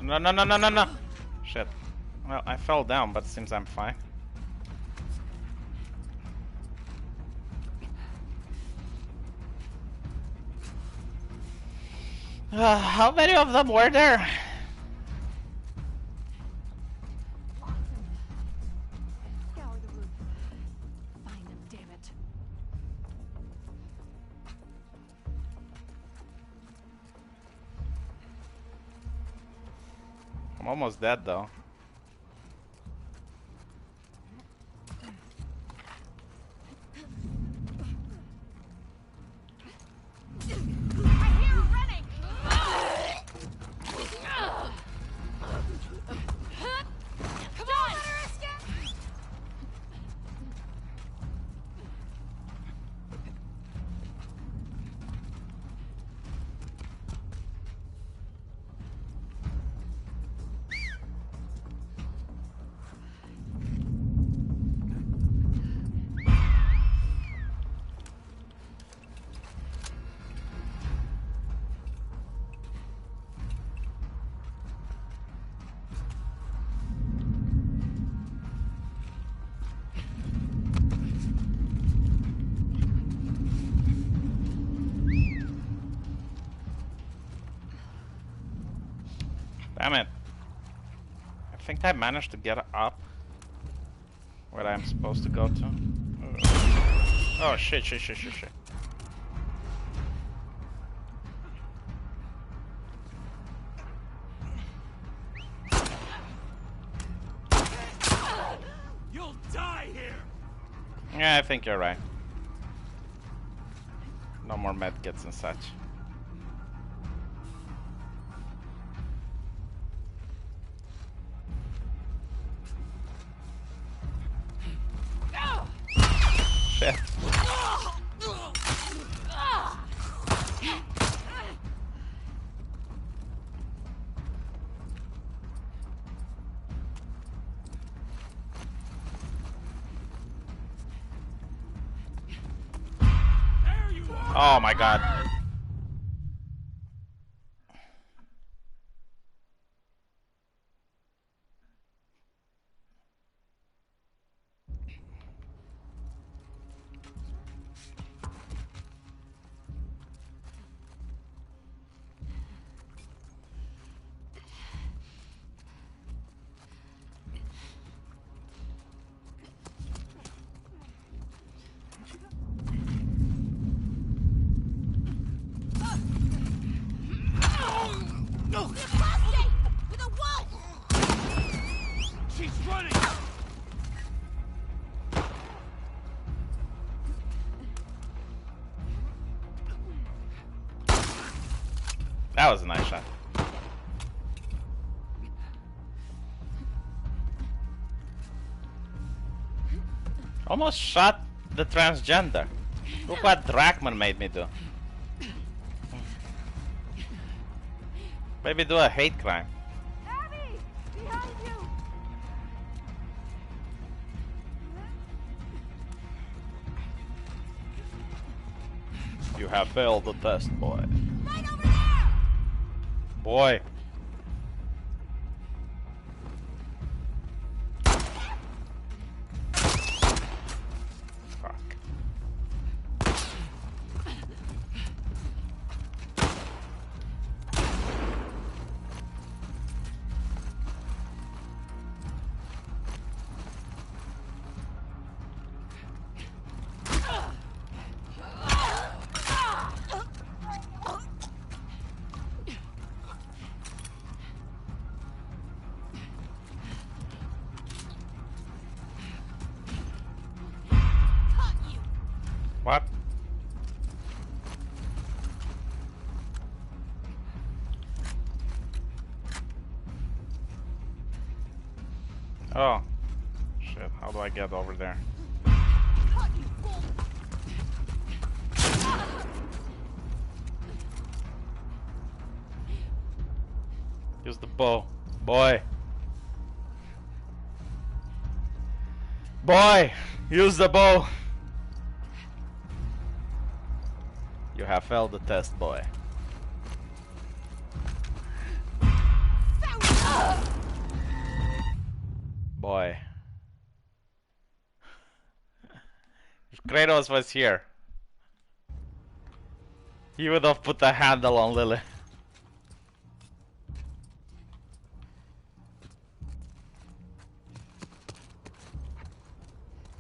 No, no, no, no, no, no. Shit. Well, I fell down, but it seems I'm fine. How many of them were there? Scour the roof. Find them, damn it. I'm almost dead though. Damn it. I think I managed to get up where I'm supposed to go to. Oh shit, shit, shit, shit, shit. You'll die here. Yeah, I think you're right. No more medkits and such. Shit. Oh my god. With a wolf! She's running. That was a nice shot. Almost shot the transgender. Look what Drachman made me do. Maybe do a hate crime. Abby! Behind you! You have failed the test, boy. Right over there! Boy. Fuck. What? Oh. Shit, how do I get over there? Use the bow. Boy. Boy! Use the bow! You have failed the test, boy. Boy. If Kratos was here, he would have put a handle on Lily.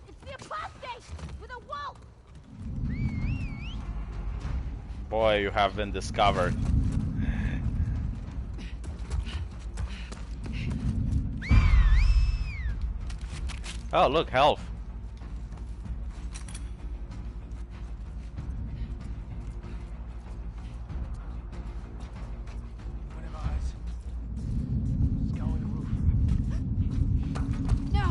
It's the apostate! With a wolf! Boy, you have been discovered. Oh, look, health. What have eyes? Scouring the roof. No!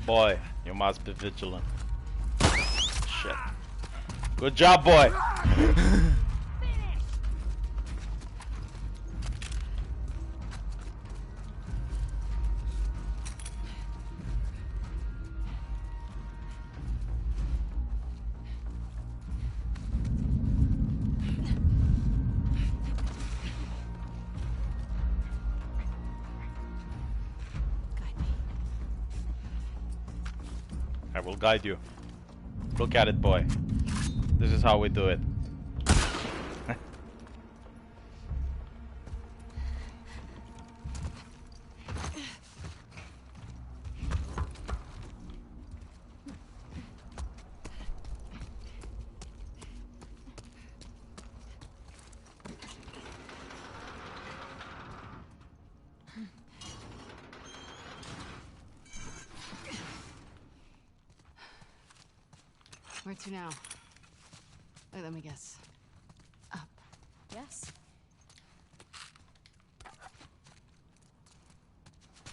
Boy, you must be vigilant. Shit. Good job, boy. I will guide you. Look at it, boy. This is how we do it. Where to now? Wait, let me guess. Up. Yes.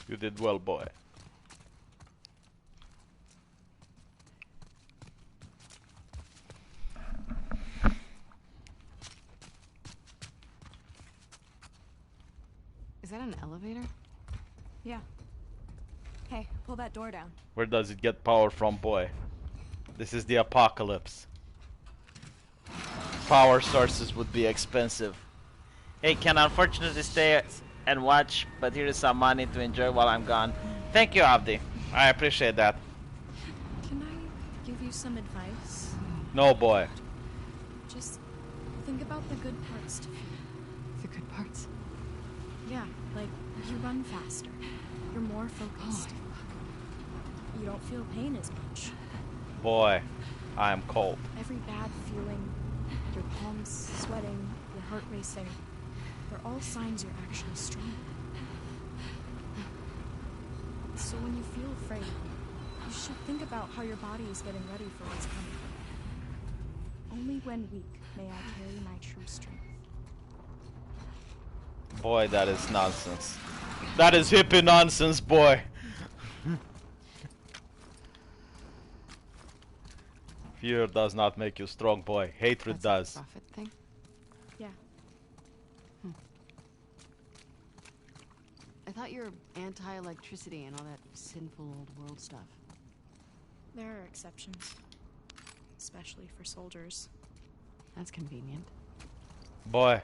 You did well, boy. Is that an elevator? Yeah. Hey, pull that door down. Where does it get power from, boy? This is the apocalypse. Power sources would be expensive. Hey, can unfortunately stay and watch, but here is some money to enjoy while I'm gone. Thank you, Abdi. I appreciate that. Can I give you some advice? No, boy. Just think about the good parts to feel. The good parts. Yeah, like you run faster. You're more focused. You don't feel pain as much. Boy, I am cold. Every bad feeling, your palms sweating, your heart racing, they're all signs you're actually strong. So when you feel afraid, you should think about how your body is getting ready for what's coming. Only when weak may I carry my true strength. Boy, that is nonsense. That is hippie nonsense, boy. Fear does not make you strong, boy. Hatred That's does. a profit thing? Yeah. I thought you were anti-electricity and all that sinful old world stuff. There are exceptions. Especially for soldiers. That's convenient. Boy,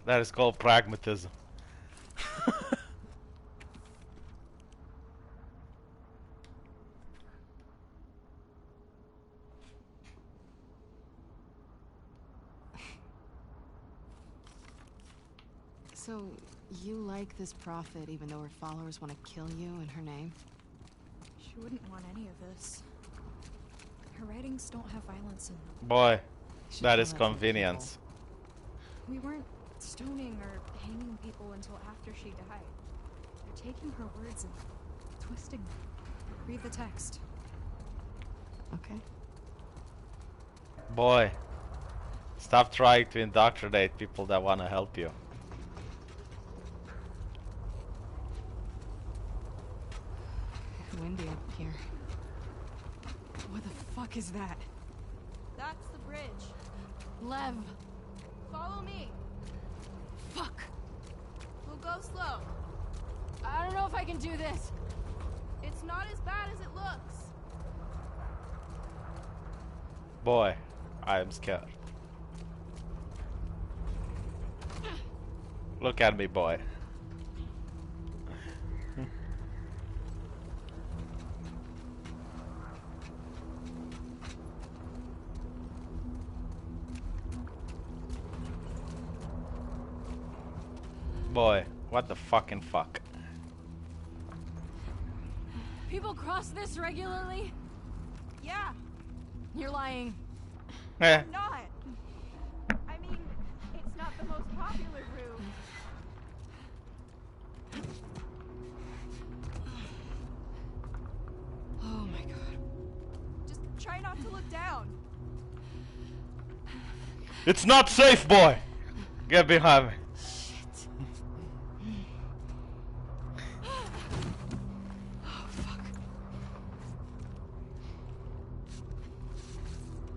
that is called pragmatism. So, you like this prophet even though her followers want to kill you in her name? She wouldn't want any of this. Her writings don't have violence in them. Boy, Should that tell is to the convenience. We weren't stoning or hanging people until after she died. They're taking her words and twisting them. Read the text. people. Okay. Boy, stop trying to indoctrinate people that want to help you. Windy up here. What the fuck is that? That's the bridge. Lev! Follow me. Fuck! We'll go slow. I don't know if I can do this. It's not as bad as it looks. Boy, I am scared. Look at me, boy. Boy, what the fucking fuck? People cross this regularly? Yeah, You're lying. Eh, not. I mean, it's not the most popular route. Oh my god. Just try not to look down. it's not safe, boy! Get behind me. Oh fuck.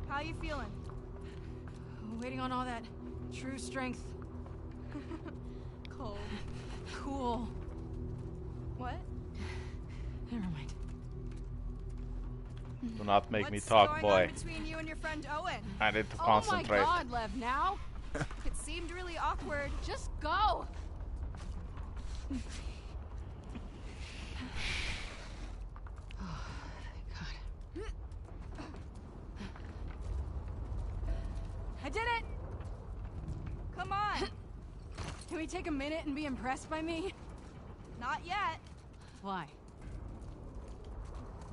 How you feeling? Waiting on all that true strength. Cold. Cool. What? Never mind. Do not make me What's talk, going boy. on between you and your friend Owen? I need to Oh concentrate. my god, Lev, now? It seemed really awkward. Just go! Oh, thank god. we take a minute and be impressed by me? Not yet. Why?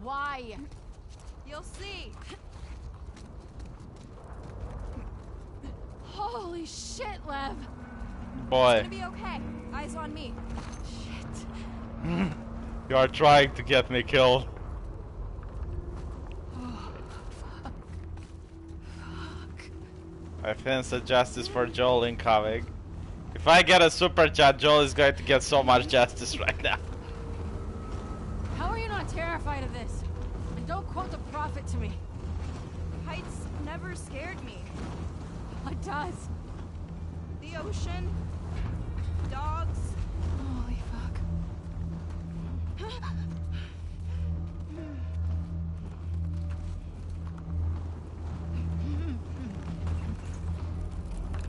Why? You'll see. Holy shit, Lev! Boy, It's gonna be okay. Eyes on me. Shit. you are trying to get me killed. I sense a justice for Joel incoming. If I get a super chat, Joel is going to get so much justice right now. How are you not terrified of this? And don't quote the prophet to me. Heights never scared me. What does? The ocean, dogs. Holy fuck.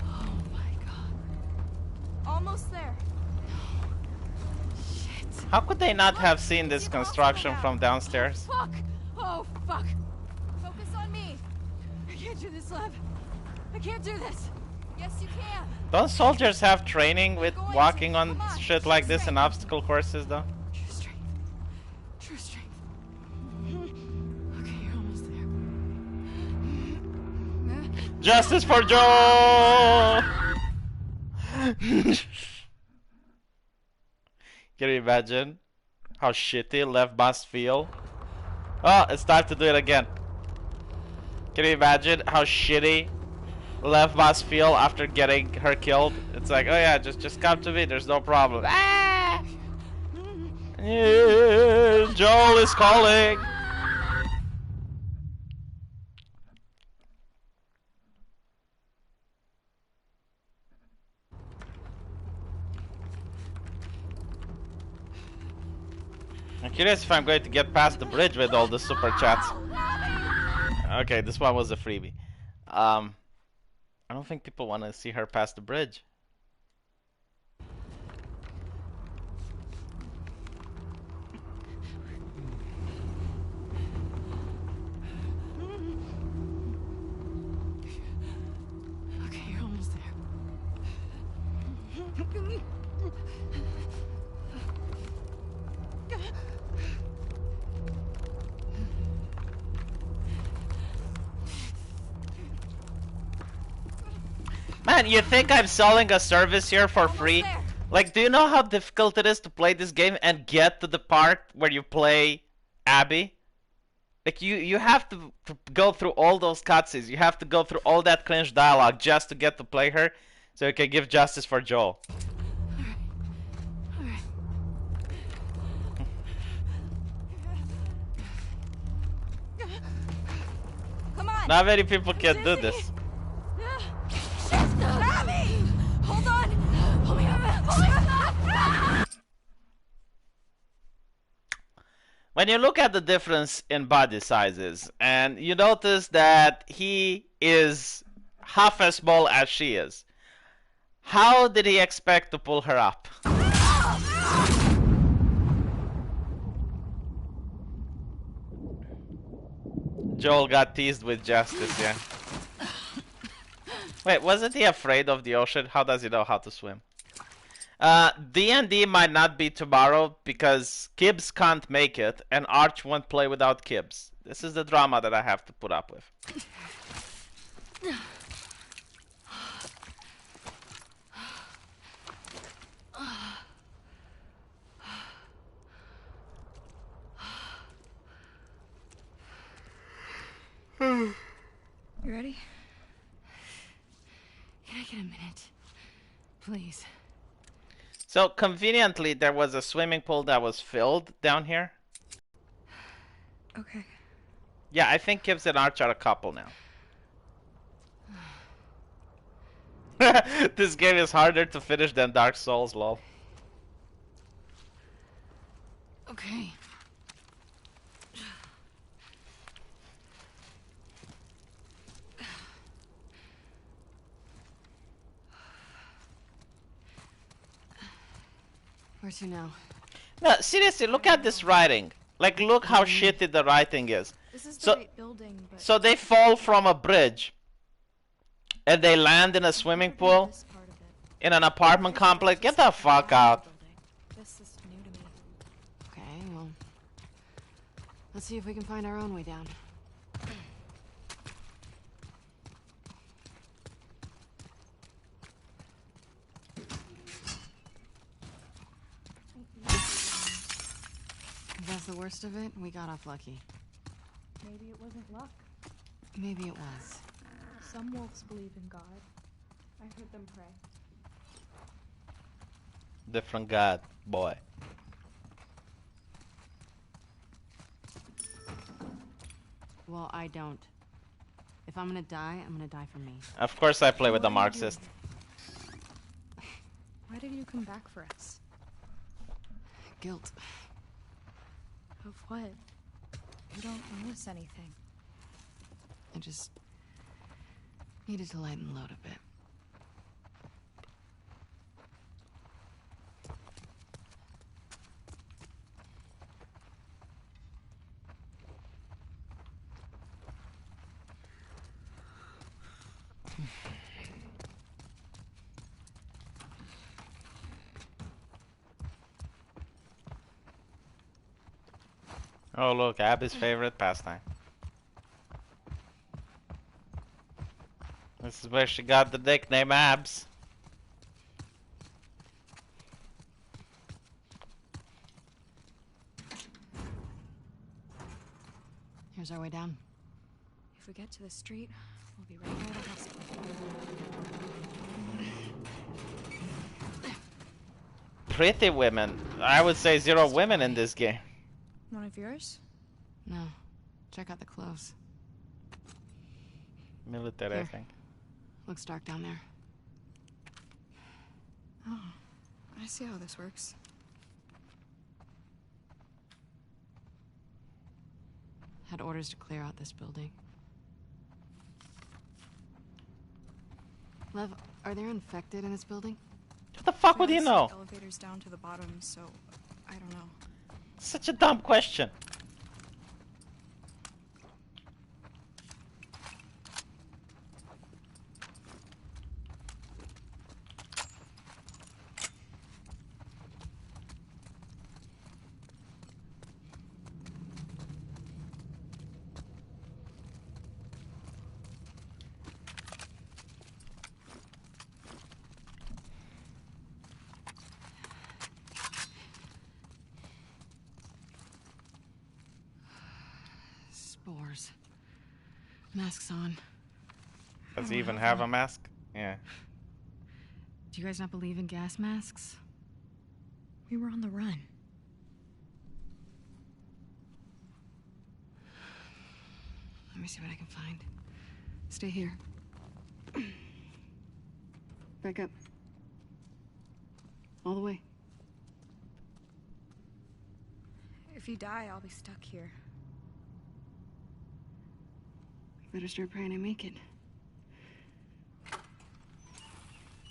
Oh my god. Almost there. Shit. How could they not have seen this construction from downstairs? Fuck! Oh fuck! Focus on me. I can't do this, Lev. I can't do this. Yes, you can. Don't soldiers have training with Going to. walking on Come on, shit show like this strength. and obstacle courses though? True strength. True strength. Okay, you're almost there. Justice for Joel! Can you imagine how shitty Lev must feel? Oh, it's time to do it again. Can you imagine how shitty Lev must feel after getting her killed? It's like, oh yeah, just come to me, there's no problem. Ah! Yeah, Joel is calling! I'm curious if I'm going to get past the bridge with all the super chats. Okay, this one was a freebie. I don't think people want to see her pass the bridge. Okay, you're almost there. Man, you think I'm selling a service here for free? there. Like, do you know how difficult it is to play this game and get to the part where you play Abby? Like, you have to go through all those cutscenes. You have to go through all that cringe dialogue just to get to play her, so you can give justice for Joel. Alright. Come on. Not many people can do this. Abby! Hold on. Hold me up. Hold me up. When you look at the difference in body sizes, and you notice that he is half as small as she is, how did he expect to pull her up? Joel got teased with justice, yeah. Wait, wasn't he afraid of the ocean? How does he know how to swim? D&D might not be tomorrow because Kibbs can't make it and Arch won't play without Kibbs. This is the drama that I have to put up with. You ready? Can I get a minute? Please. So conveniently there was a swimming pool that was filled down here. Okay. Yeah, I think Kibbs and Arch are a couple now. This game is harder to finish than Dark Souls, lol. Okay. Where to now? No, seriously, look at this writing. Like, look how shitty the writing is. This is the So- right building, but So they fall from a bridge and they land in a swimming pool. this part of it. In an apartment complex? Get the fuck out. This is new to me. Okay, well, let's see if we can find our own way down. If that's the worst of it, we got off lucky. Maybe it wasn't luck. Maybe it was. Some wolves believe in God. I heard them pray. Different god, boy. Well, I don't. If I'm gonna die, I'm gonna die for me. Of course I play with a Marxist. Why did you come back for us? Guilt. Of what? You don't owe us anything. I just needed to lighten the load a bit. Oh look, Abby's favorite pastime. This is where she got the nickname Abs. Here's our way down. If we get to the street, we'll be right by the hospital. Pretty women. I would say 0 women in this game. One of yours? No. Check out the clothes. Military, I Here. think. Looks dark down there. Oh, I see how this works. Had orders to clear out this building. Lev, are there infected in this building? What the fuck We would he only know? see elevators down to the bottom, so I don't know. Such a dumb question. Spores. Masks on. Does he even have a mask? Yeah. Do you guys not believe in gas masks? We were on the run. Let me see what I can find. Stay here. Back up. All the way. If you die, I'll be stuck here. Better start praying I make it.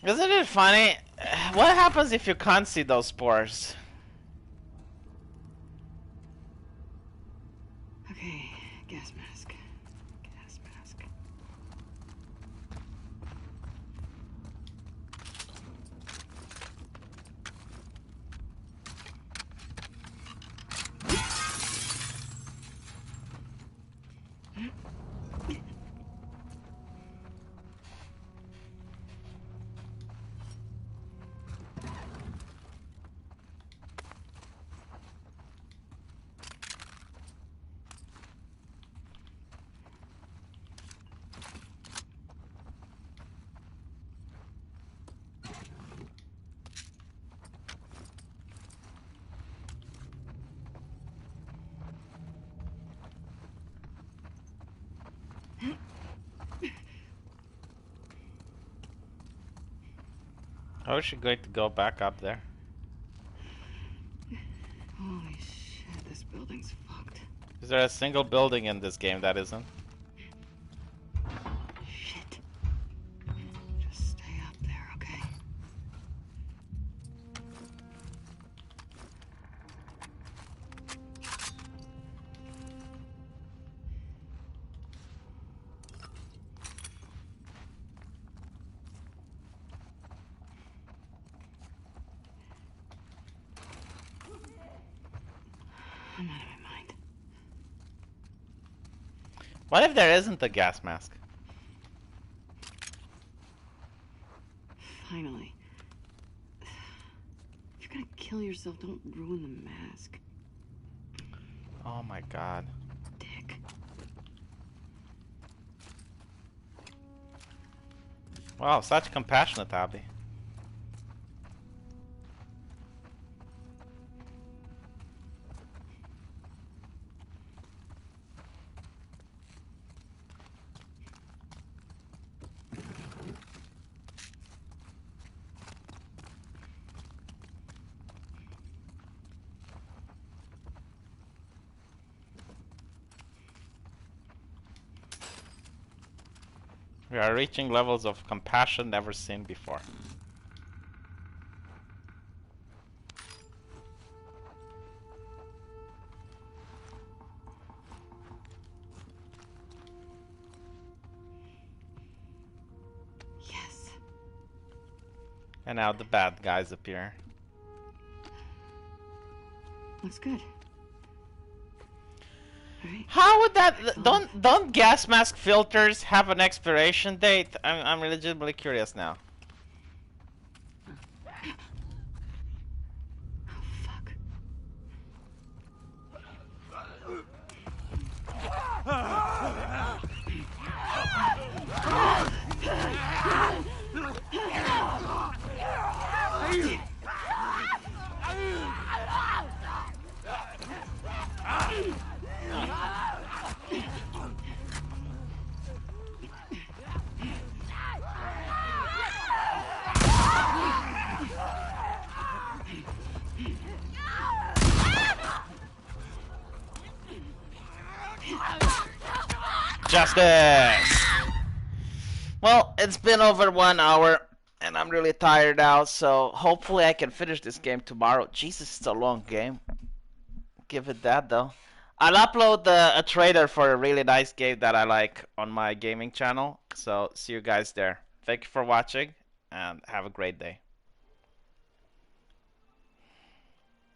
Isn't it funny? What happens if you can't see those spores? Okay, gas mask. Gas mask. How is she going to go back up there? Holy shit, this building's fucked. Is there a single building in this game that isn't? Shit. Just stay up there, okay? What if there isn't a gas mask? Finally. If you're gonna kill yourself, don't ruin the mask. Oh my god. Dick. Wow, such compassionate Abby. We are reaching levels of compassion never seen before. Yes. And now the bad guys appear. Looks good. Right. How would that... Don't gas mask filters have an expiration date? I'm legitimately curious now. Oh, fuck. Justice! Well, it's been over 1 hour, and I'm really tired now, so hopefully I can finish this game tomorrow. Jesus, it's a long game. Give it that, though. I'll upload a trailer for a really nice game that I like on my gaming channel, so see you guys there. Thank you for watching, and have a great day.